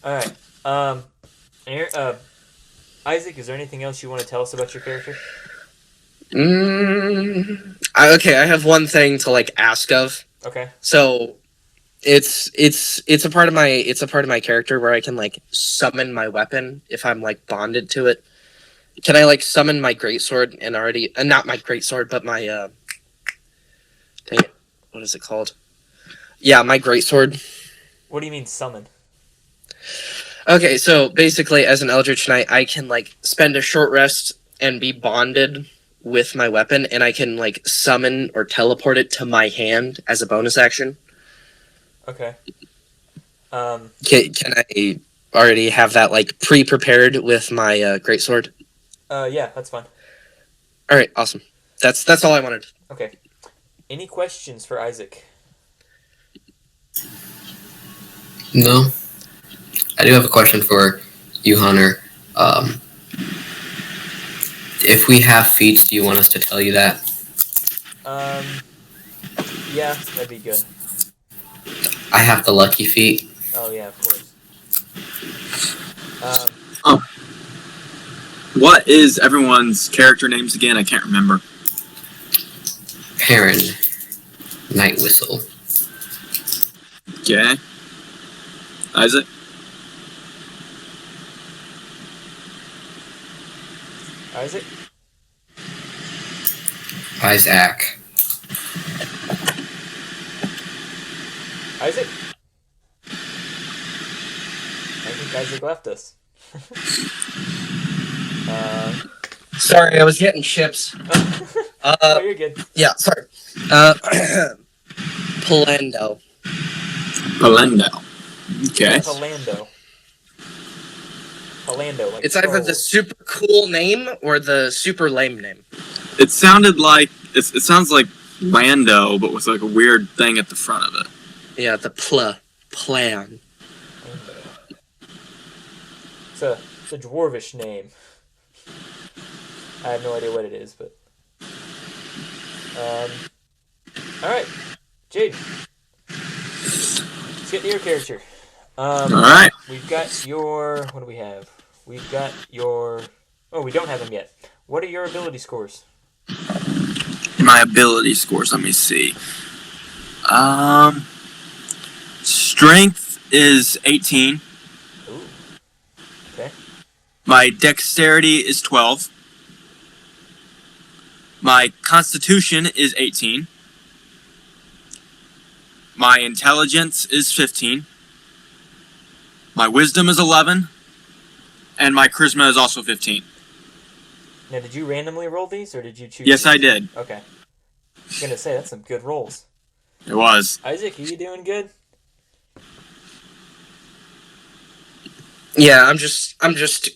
All right. Aaron, Isaac, is there anything else you want to tell us about your character? Okay, I have one thing to ask of. Okay. So, it's a part of my character where I can summon my weapon if I'm bonded to it. Can I summon my greatsword and already not my greatsword but my dang it, what is it called? Yeah, my greatsword. What do you mean summon? Okay, so basically as an Eldritch Knight I can spend a short rest and be bonded with my weapon, and I can summon or teleport it to my hand as a bonus action. Okay. Can I already have that pre-prepared with my greatsword? Yeah, that's fine. All right, awesome. That's all I wanted. Okay. Any questions for Isaac? No. I do have a question for you, Hunter. If we have feats, do you want us to tell you that? Yeah, that'd be good. I have the lucky feat. Oh, yeah, of course. What is everyone's character names again? I can't remember. Perrin. Night Whistle. Okay. Isaac? Isaac? Isaac. Isaac? I think Isaac left us. Sorry, I was getting chips. Oh, you're good. Yeah, sorry. Polendo. Okay. Polando. Polando, like It's either the super cool name or the super lame name. It sounded like it sounds like Lando, but with a weird thing at the front of it. Yeah, the plan. It's a dwarvish name. I have no idea what it is, but all right, Jade. Let's get to your character. All right. We've got your. What do we have? We've got your. Oh, we don't have them yet. What are your ability scores? My ability scores. Let me see. Strength is 18. Ooh. Okay. My dexterity is 12. My constitution is 18. My intelligence is 15. My wisdom is 11. And my charisma is also 15. Now, did you randomly roll these, or did you choose? Yes, these? I did. Okay. I was gonna say that's some good rolls. It was. Isaac, are you doing good? Yeah, I'm just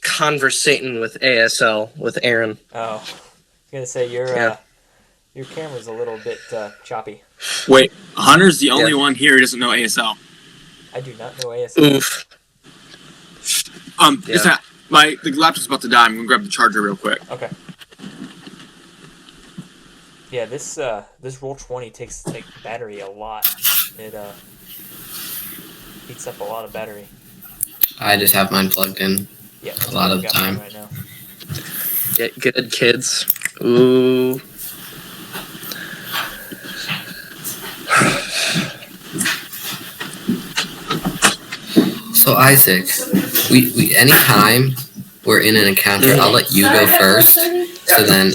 conversating with ASL with Aaron. Oh, I was gonna say your camera's a little bit choppy. Wait, Hunter's the only one here who doesn't know ASL. I do not know ASL. Oof. The laptop's about to die. I'm gonna grab the charger real quick. Okay. Yeah, this Roll20 takes battery a lot. It eats up a lot of battery. I just have mine plugged in. Yeah, a lot of the time. right now. Get good, kids. Ooh. So Isaac, we anytime we're in an encounter, I'll let you go first, so then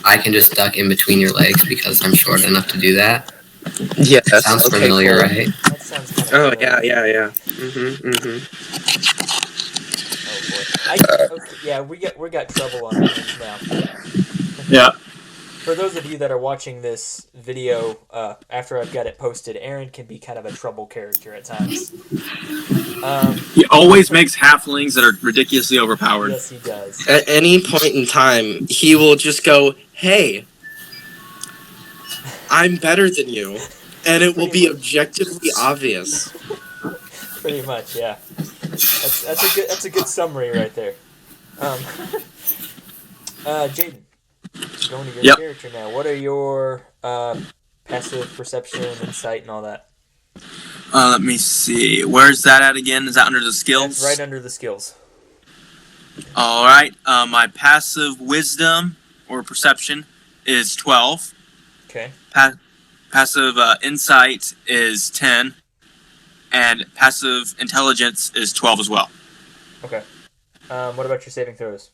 I can just duck in between your legs because I'm short enough to do that. Yeah, that's Sounds okay, familiar, cool. right? That sounds kind of Oh familiar. yeah. Oh boy. Okay, yeah, we got trouble on our hands now. Yeah. For those of you that are watching this video after I've got it posted, Aaron can be kind of a trouble character at times. He always makes halflings that are ridiculously overpowered. Yes, he does. At any point in time, he will just go, "Hey, I'm better than you," and it will Pretty be much. objectively obvious. Pretty much, yeah. That's a good summary right there. Jaden, going to your Yep. character now. What are your passive perception, insight, and all that? Let me see. Where's that at again? Is that under the skills? That's right under the skills. All right. My passive wisdom or perception is 12. Okay. Passive insight is 10. And passive intelligence is 12 as well. Okay. What about your saving throws?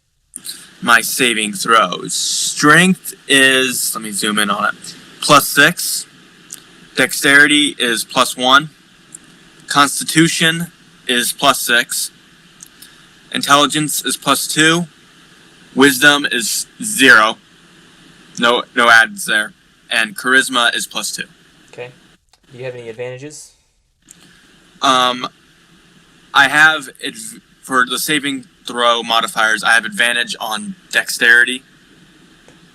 My saving throws. Strength is, let me zoom in on it, +6. Dexterity is +1. Constitution is +6. Intelligence is +2. Wisdom is 0. No adds there. And charisma is +2. Okay. Do you have any advantages? I have for the saving throw modifiers. I have advantage on dexterity.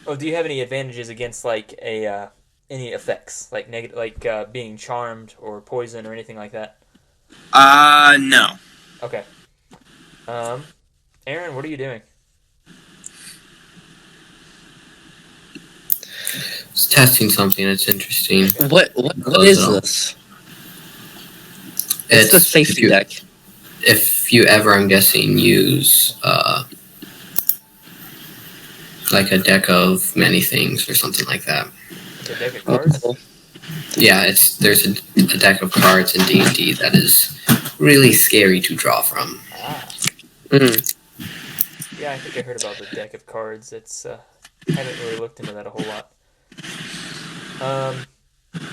Oh, do you have any advantages against like any effects like negative, like being charmed or poison or anything like that? No. Okay. Aaron, what are you doing? It's testing something. It's interesting. What is this? It's the safety deck. If you ever, I'm guessing, use like a deck of many things or something like that. Like a deck of cards? Yeah, there's a deck of cards in D&D that is really scary to draw from. Ah. Mm. Yeah, I think I heard about the deck of cards. It's haven't really looked into that a whole lot.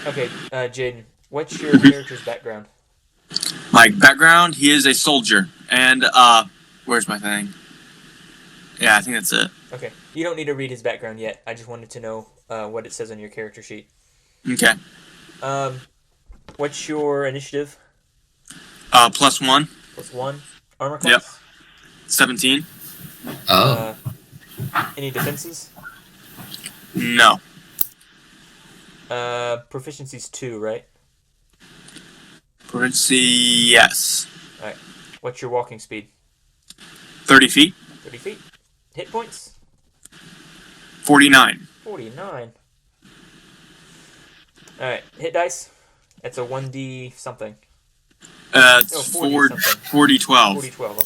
Okay, Jaden, what's your character's background? My background, he is a soldier. And, where's my thing? Yeah, I think that's it. Okay, you don't need to read his background yet. I just wanted to know what it says on your character sheet. Okay. What's your initiative? +1. +1. Armor class? Yep. 17. Oh. Any defenses? No. Proficiency's 2, right? Proficiency, yes. Alright. What's your walking speed? 30 feet. 30 feet. Hit points? 49. 49. Alright, hit dice? That's a 1d something. It's 40 something. 40-12. 40-12,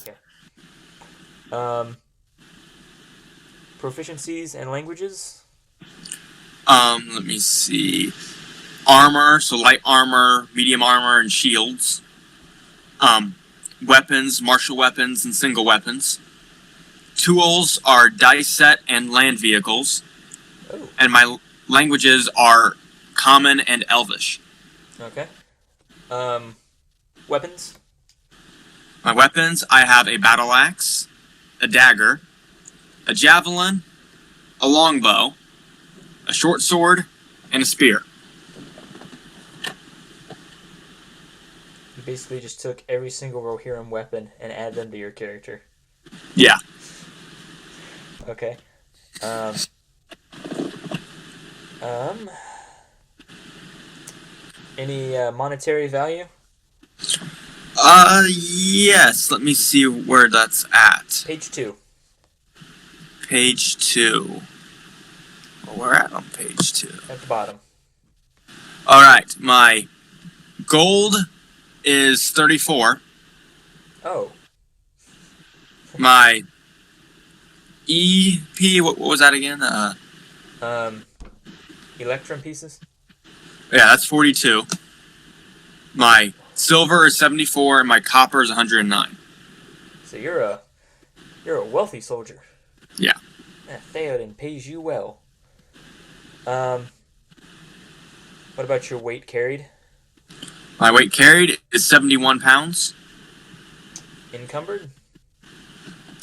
okay. Proficiencies and languages? Let me see. Armor, so light armor, medium armor, and shields. Weapons, martial weapons, and single weapons. Tools are dice set and land vehicles. Oh, And my languages are Common and Elvish. okay. Weapons? My weapons, I have a battle axe, a dagger, a javelin, a longbow, a short sword, and a spear. You basically just took every single Rohirrim weapon and added them to your character. Yeah. Okay. Any monetary value? Yes. Let me see where that's at. Page 2. Page 2. We're at on page 2. At the bottom. All right. My gold is 34. Oh. My EP, what was that again? Electrum pieces? Yeah, that's 42. My silver is 74, and my copper is 109. So you're a wealthy soldier. Yeah. Theoden pays you well. What about your weight carried? My weight carried is 71 pounds, Encumbered?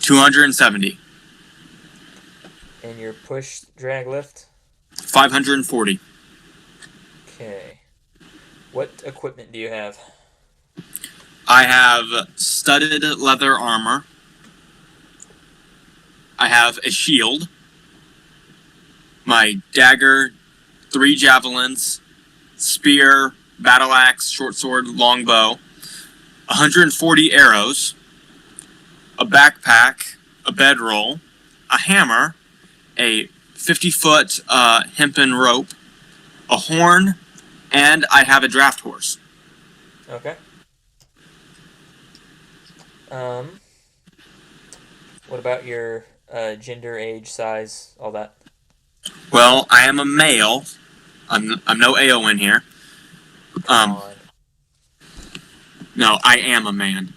270, And your push, drag, lift? 540. Okay. What equipment do you have? I have studded leather armor. I have a shield, my dagger, 3 javelins, spear, battle axe, short sword, longbow, 140 arrows, a backpack, a bedroll, a hammer, a 50-foot hempen rope, a horn, and I have a draft horse. Okay. What about your gender, age, size, all that? Well, I am a male. I'm no AO in here. Come on. No, I am a man.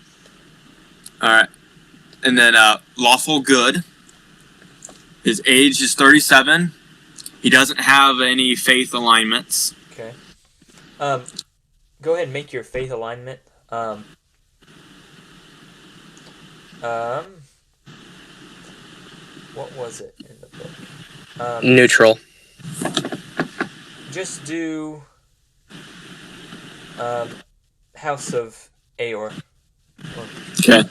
All right. And then lawful good. His age is 37. He doesn't have any faith alignments. Okay. Go ahead and make your faith alignment. What was it in the book? Neutral. Just do House of Aor. Okay.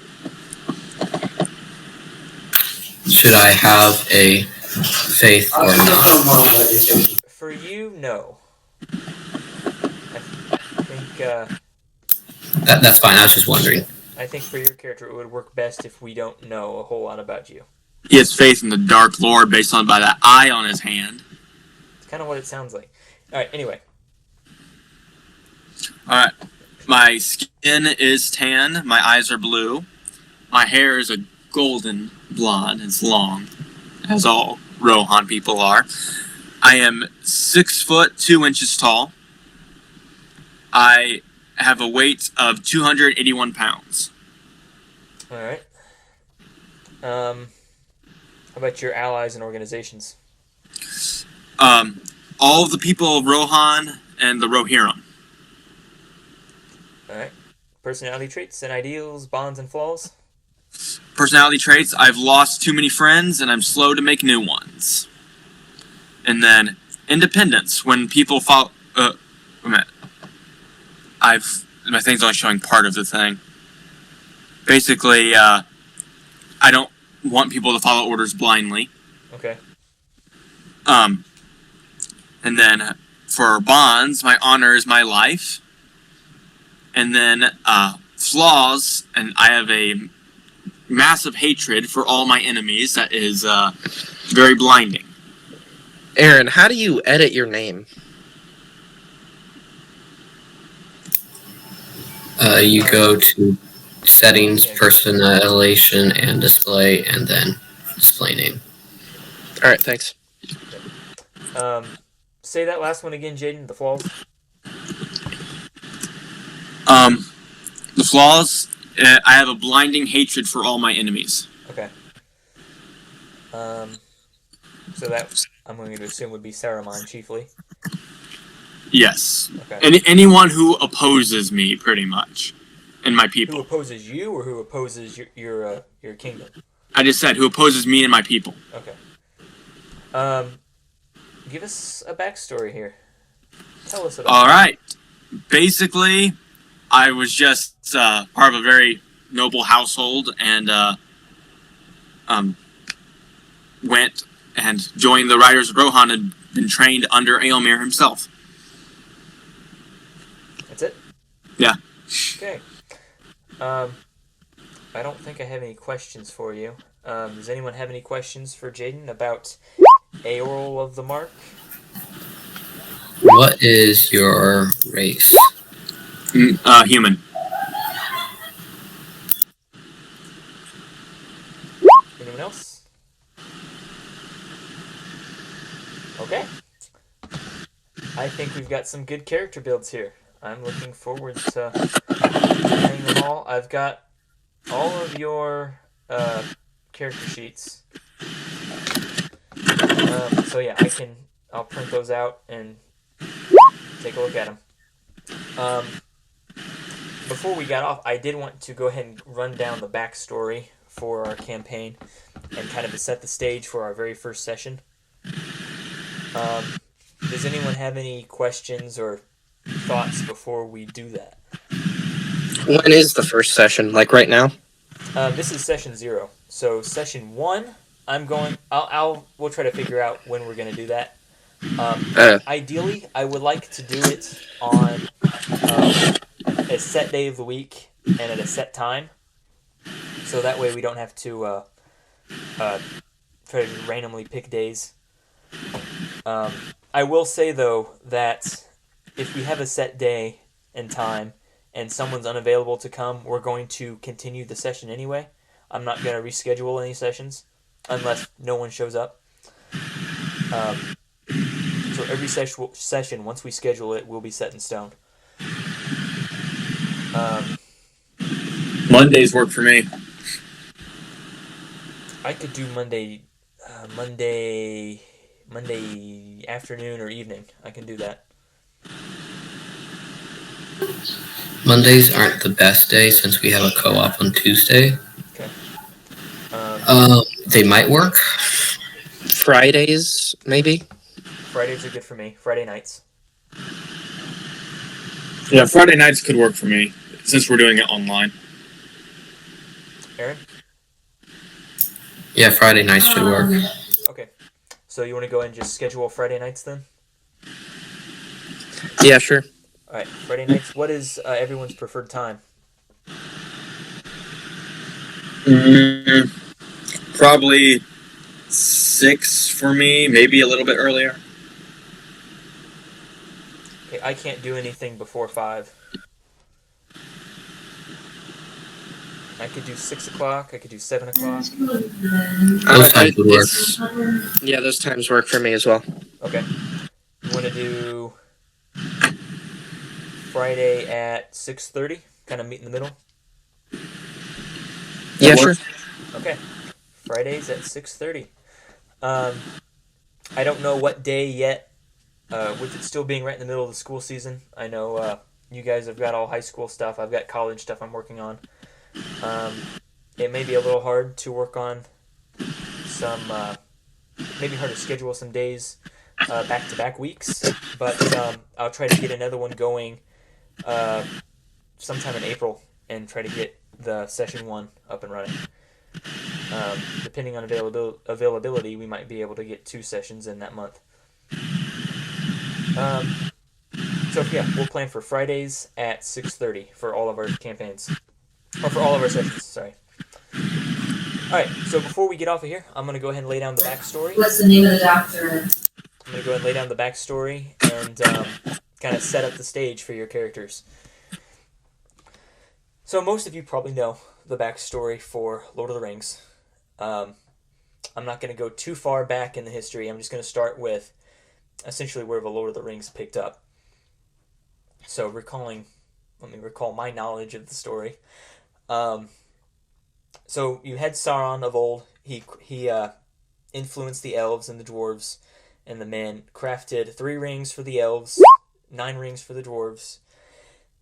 Should I have a faith or not? For you, no. I think That's fine. I was just wondering. I think for your character it would work best if we don't know a whole lot about you. He has faith in the Dark Lord based on by that eye on his hand. It's kind of what it sounds like. All right. Anyway. All right. My skin is tan. My eyes are blue. My hair is a golden blonde. It's long, as all Rohan people are. I am 6 foot 2 inches tall. I have a weight of 281 pounds. All right. How about your allies and organizations? All of the people of Rohan and the Rohirrim. All right. Personality traits and ideals, bonds and flaws. Personality traits, I've lost too many friends and I'm slow to make new ones. And then independence, when people follow... wait a minute. My thing's only showing part of the thing. Basically, I don't want people to follow orders blindly. Okay. And then for bonds, my honor is my life. And then flaws, and I have a massive hatred for all my enemies that is very blinding. Aaron, how do you edit your name? You go to settings, personalization, and display, and then display name. All right, thanks. Say that last one again, Jaden. The flaws. The flaws, I have a blinding hatred for all my enemies. Okay. So that I'm going to assume would be Saruman chiefly. Yes. Okay. Anyone who opposes me, pretty much, and my Who people. opposes you, or who opposes your kingdom? I just said who opposes me and my people. Okay. Give us a backstory here. Tell us about. All right. Basically, I was just part of a very noble household and went and joined the Riders of Rohan and been trained under Aelmir himself. That's it? Yeah. Okay. I don't think I have any questions for you. Does anyone have any questions for Jaden about Aoral of the Mark? What is your race? Human. Anyone else? Okay. I think we've got some good character builds here. I'm looking forward to playing them all. I've got all of your character sheets. So yeah, I'll print those out and take a look at them. Before we got off, I did want to go ahead and run down the backstory for our campaign and kind of to set the stage for our very first session. Does anyone have any questions or thoughts before we do that? When is the first session? Like right now? This is session 0. So session 1, we'll try to figure out when we're going to do that. Ideally, I would like to do it on a set day of the week and at a set time, so that way we don't have to try to randomly pick days. I will say, though, that if we have a set day and time and someone's unavailable to come, we're going to continue the session anyway. I'm not going to reschedule any sessions unless no one shows up. So every session, once we schedule it, will be set in stone. Mondays work for me. I could do Monday afternoon or evening. I can do that. Mondays aren't the best day since we have a co-op on Tuesday. Okay. They might work. Fridays, maybe? Fridays are good for me. Friday nights. Yeah, Friday nights could work for me since we're doing it online. Aaron? Yeah, Friday nights should work. Okay. So you want to go ahead and just schedule Friday nights then? Yeah, sure. All right, Friday nights. What is everyone's preferred time? Probably 6 for me, maybe a little bit earlier. Okay, I can't do anything before 5. I could do 6 o'clock. I could do 7 o'clock. Those times would work. Yeah, those times work for me as well. Okay. You want to do Friday at 6:30? Kind of meet in the middle? Yeah, sure. Okay. Fridays at 6:30. I don't know what day yet, with it still being right in the middle of the school season. I know you guys have got all high school stuff. I've got college stuff I'm working on. It may be a little hard to work on some, maybe hard to schedule some days back-to-back weeks, but I'll try to get another one going sometime in April and try to get the session 1 up and running. Depending on availability, we might be able to get 2 sessions in that month. So yeah, we'll plan for Fridays at 6:30 for all of our campaigns. Or for all of our sessions, sorry. Alright, so before we get off of here, I'm going to go ahead and lay down the backstory. What's the name of the doctor? I'm going to go ahead and lay down the backstory and kind of set up the stage for your characters. So most of you probably know the backstory for Lord of the Rings. I'm not going to go too far back in the history. I'm just going to start with essentially where the Lord of the Rings picked up. So let me recall my knowledge of the story. So you had Sauron of old. He influenced the elves and the dwarves and the men, crafted 3 rings for the elves, 9 rings for the dwarves.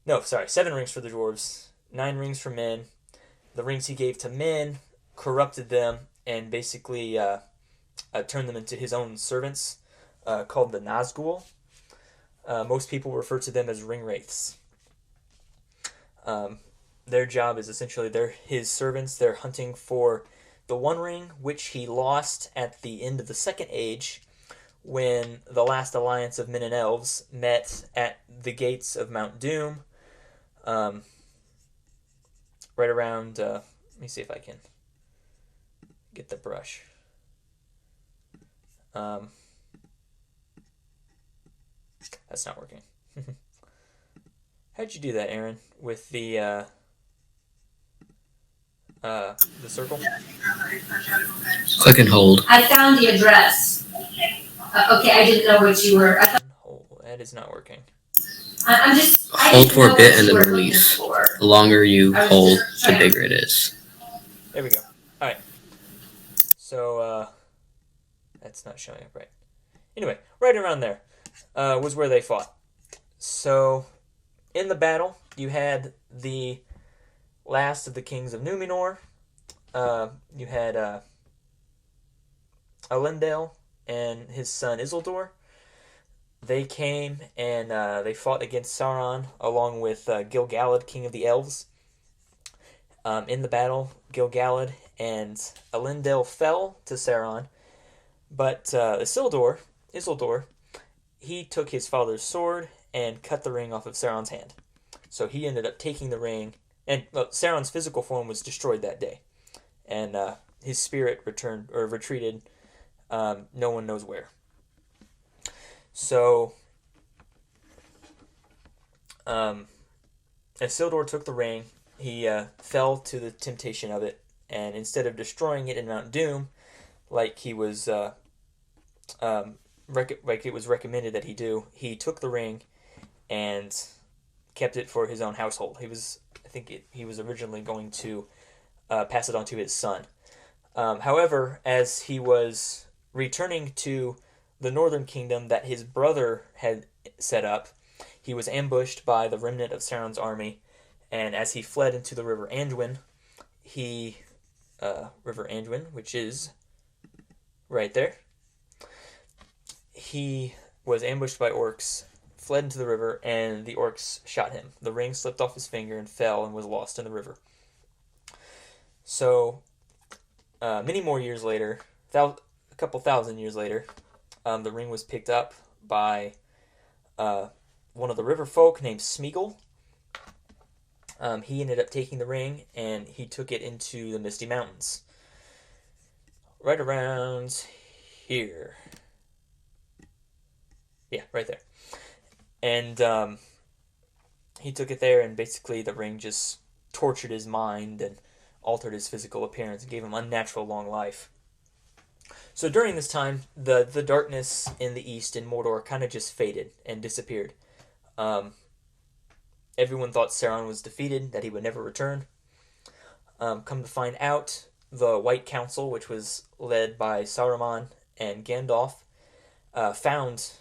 No, sorry, 7 rings for the dwarves, 9 rings for men. The rings he gave to men corrupted them and basically turned them into his own servants, called the Nazgul. Most people refer to them as ring wraiths. Their job is essentially they're his servants. They're hunting for the One Ring, which he lost at the end of the Second Age when the last alliance of men and elves met at the gates of Mount Doom. Right around, let me see if I can get the brush. That's not working. How'd you do that, Aaron? With the circle? Click and hold. I found the address. Okay, I didn't know what you were. Oh, that is not working. I'm just. Hold for a bit and then release. The longer you hold, the bigger it is. There we go. Alright. So, that's not showing up right. Anyway, right around there was where they fought. So, in the battle, you had the last of the kings of Numenor. You had Elendil and his son Isildur. They came and they fought against Sauron along with Gil-galad, king of the elves. In the battle, Gil-galad and Elendil fell to Sauron, but Isildur, he took his father's sword and cut the ring off of Sauron's hand. So he ended up taking the ring, and Sauron's physical form was destroyed that day, and his spirit retreated. No one knows where. So, Isildur took the ring. He fell to the temptation of it, and instead of destroying it in Mount Doom, like he was, like it was recommended that he do, he took the ring and kept it for his own household. He was originally going to pass it on to his son. However, as he was returning to the northern kingdom that his brother had set up, he was ambushed by the remnant of Sauron's army, and as he fled into the River Anduin, which is right there, he was ambushed by orcs, fled into the river, and the orcs shot him. The ring slipped off his finger and fell and was lost in the river. So, many more years later, a couple thousand years later, the ring was picked up by one of the river folk named Smeagol. He ended up taking the ring and he took it into the Misty Mountains. Right around here. Yeah, right there. And he took it there, and basically the ring just tortured his mind and altered his physical appearance and gave him unnatural long life. So during this time, the darkness in the east in Mordor kind of just faded and disappeared. Everyone thought Sauron was defeated, that he would never return. Come to find out, the White Council, which was led by Saruman and Gandalf, found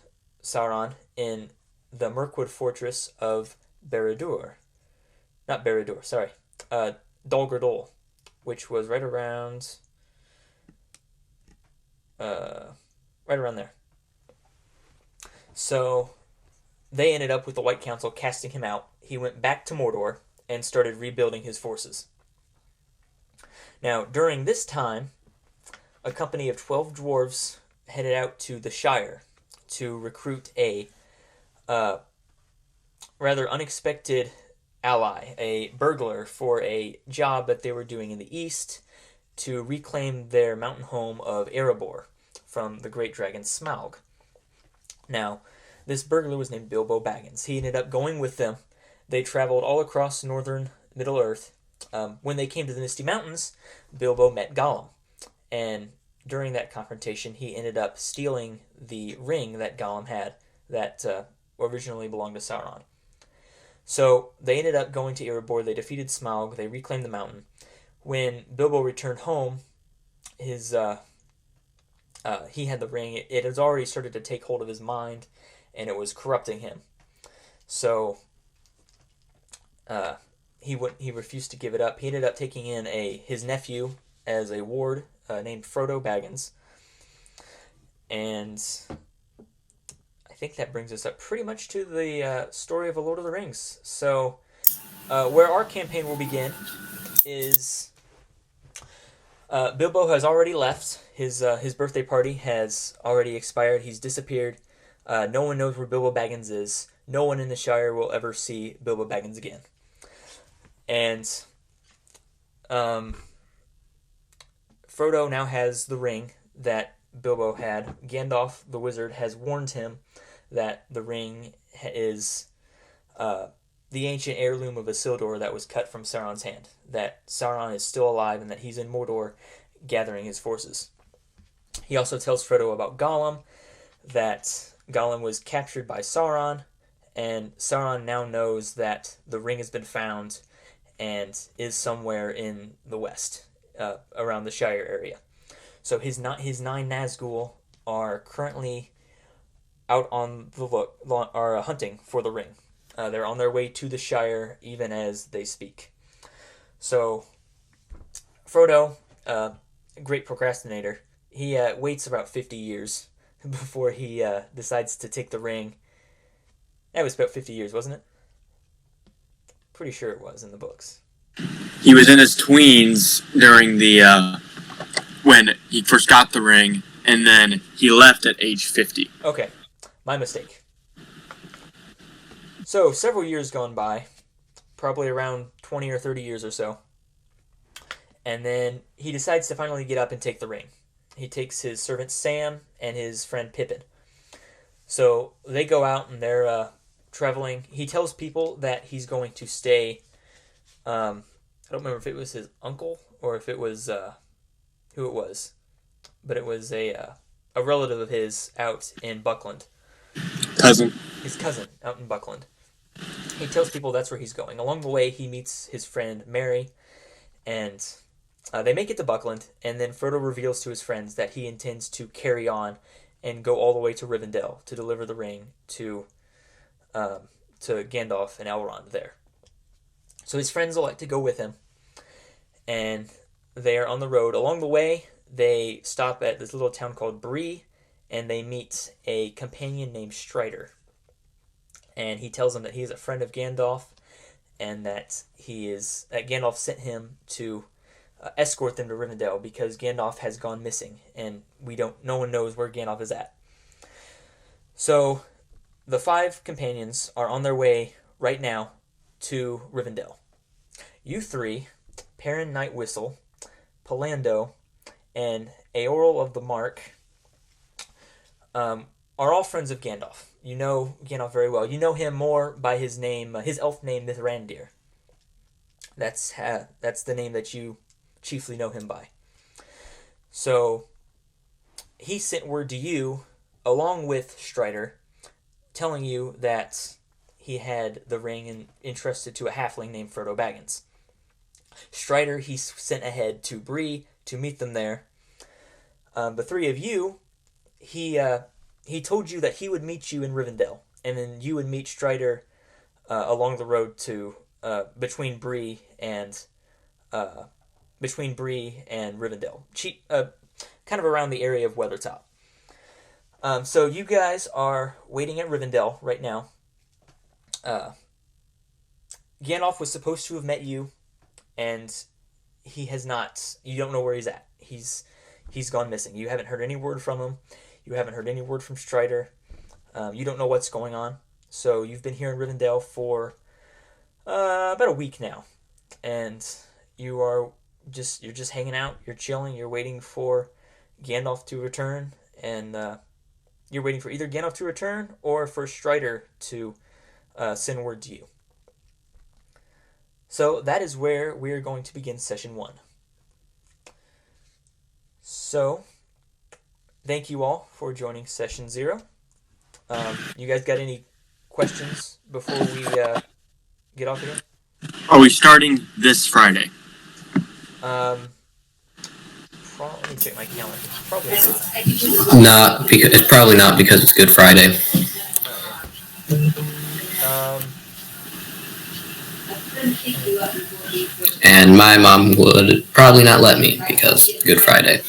Sauron in the Mirkwood fortress of Dol Guldur, which was right around there. So they ended up with the White Council casting him out. He went back to Mordor and started rebuilding his forces. Now, during this time, a company of 12 dwarves headed out to the Shire to recruit a rather unexpected ally, a burglar, for a job that they were doing in the east to reclaim their mountain home of Erebor from the great dragon Smaug. Now, this burglar was named Bilbo Baggins. He ended up going with them. They traveled all across northern Middle-earth. When they came to the Misty Mountains, Bilbo met Gollum. And during that confrontation, he ended up stealing the ring that Gollum had that originally belonged to Sauron. So they ended up going to Erebor. They defeated Smaug. They reclaimed the mountain. When Bilbo returned home, he had the ring. It had already started to take hold of his mind, and it was corrupting him. So he refused to give it up. He ended up taking in his nephew as a ward named Frodo Baggins. And I think that brings us up pretty much to the story of A Lord of the Rings. So where our campaign will begin is Bilbo has already left. His birthday party has already expired. He's disappeared. No one knows where Bilbo Baggins is. No one in the Shire will ever see Bilbo Baggins again. And Frodo now has the ring that Bilbo had. Gandalf the wizard has warned him that the ring is the ancient heirloom of Isildur that was cut from Sauron's hand. That Sauron is still alive and that he's in Mordor gathering his forces. He also tells Frodo about Gollum, that Gollum was captured by Sauron, and Sauron now knows that the ring has been found and is somewhere in the west, around the Shire area. So his 9 Nazgul are currently out on the are hunting for the ring. They're on their way to the Shire even as they speak. So Frodo, great procrastinator, he waits about 50 years before he decides to take the ring. That was about 50 years, wasn't it? Pretty sure it was in the books. He was in his tweens during the when he first got the ring, and then he left at age 50. Okay, my mistake. So several years gone by, probably around 20 or 30 years or so, and then he decides to finally get up and take the ring. He takes his servant Sam and his friend Pippin. So they go out and they're traveling. He tells people that he's going to stay. I don't remember if it was his uncle or if it was who it was, but it was a relative of his out in Buckland. Cousin. His cousin out in Buckland. He tells people that's where he's going. Along the way, he meets his friend Mary, and they make it to Buckland, and then Frodo reveals to his friends that he intends to carry on and go all the way to Rivendell to deliver the ring to Gandalf and Elrond there. So his friends elect to go with him, and they are on the road. Along the way, they stop at this little town called Bree, and they meet a companion named Strider. And he tells them that he is a friend of Gandalf, and that Gandalf sent him to escort them to Rivendell because Gandalf has gone missing, and no one knows where Gandalf is at. So the 5 companions are on their way right now to Rivendell. You 3, Perrin Nightwhistle, Palando, and Eorl of the Mark, are all friends of Gandalf. You know Gandalf very well. You know him more by his name, his elf name, Mithrandir. That's the name that you chiefly know him by. So he sent word to you, along with Strider, telling you that he had the ring entrusted to a halfling named Frodo Baggins. Strider he sent ahead to Bree to meet them there. The 3 of you, he told you that he would meet you in Rivendell, and then you would meet Strider along the road to between Bree and Rivendell, kind of around the area of Weathertop. So you guys are waiting at Rivendell right now. Gandalf was supposed to have met you, and he has not. You don't know where he's at. He's gone missing. You haven't heard any word from him. You haven't heard any word from Strider. You don't know what's going on. So you've been here in Rivendell for about a week now, and you're just hanging out. You're chilling. You're waiting for Gandalf to return, and you're waiting for either Gandalf to return or for Strider to send word to you. So that is where we are going to begin session 1. So, thank you all for joining session 0. You guys got any questions before we get off again? Are we starting this Friday? Let me check my calendar. Probably not. It's probably not because it's Good Friday. Oh, And my mom would probably not let me because Good Friday.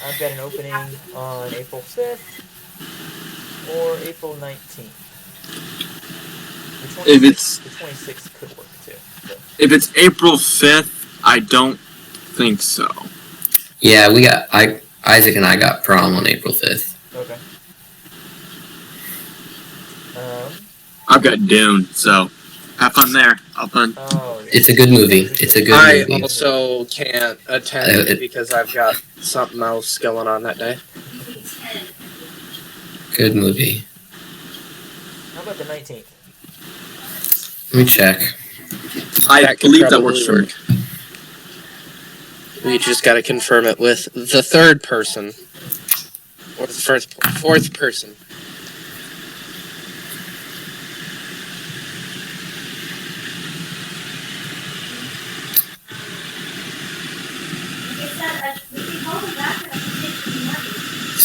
I've got an opening on April 5th or April 19th. The 26th could work too. So. If it's April 5th, I don't think so. Yeah, Isaac and I got prom on April 5th. Okay. I've got Dune, so have fun there. I'll fun. Oh, yeah. It's a good movie. It's a good movie. I also can't attend because I've got something else going on that day. Good movie. How about the 19th? Let me check. I believe that works for me. We just got to confirm it with the 3rd person. Or the 4th person.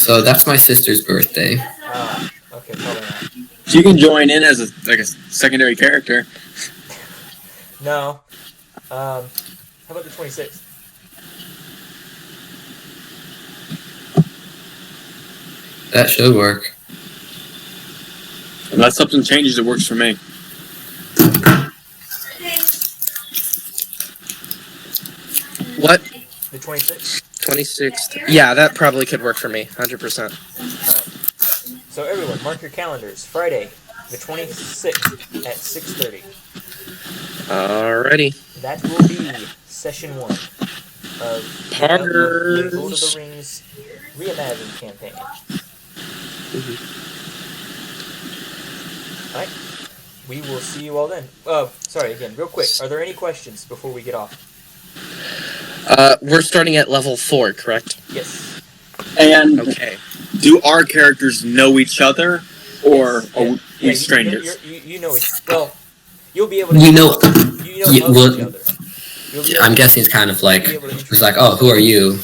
So that's my sister's birthday. Okay, probably not. You can join in as a secondary character. No. How about the 26th? That should work. Unless something changes, it works for me. What? The 26th? 26th. Yeah, that probably could work for me. 100%. Alright. So everyone, mark your calendars. Friday, the 26th at 6:30. Alrighty. That will be session 1 of the Lord of the Rings Reimagined campaign. Alright. We will see you all then. Sorry, again, real quick. Are there any questions before we get off? We're starting at level 4, correct? Yes. And Okay. do our characters know each other, or are we strangers? You know each. Well, you'll be able to. You know, You know of well, each other. You'll be I'm able to- guessing it's kind of like, you'll be able to it's like, oh, who are you?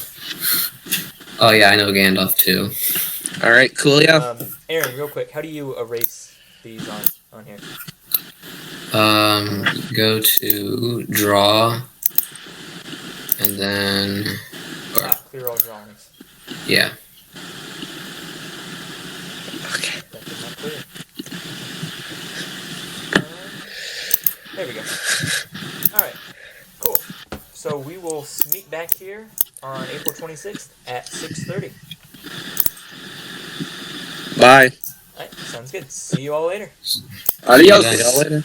Oh yeah, I know Gandalf too. Alright, coolio. Aaron, real quick, how do you erase these on here? Go to draw, and then, Clear all drawings. yeah. Okay. That did not clear. There we go. Alright, cool. So we will meet back here on April 26th at 6:30. Bye. Alright, sounds good. See you all later. Adios. See you See y'all later.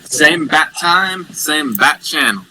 Same bat time, same bat channel.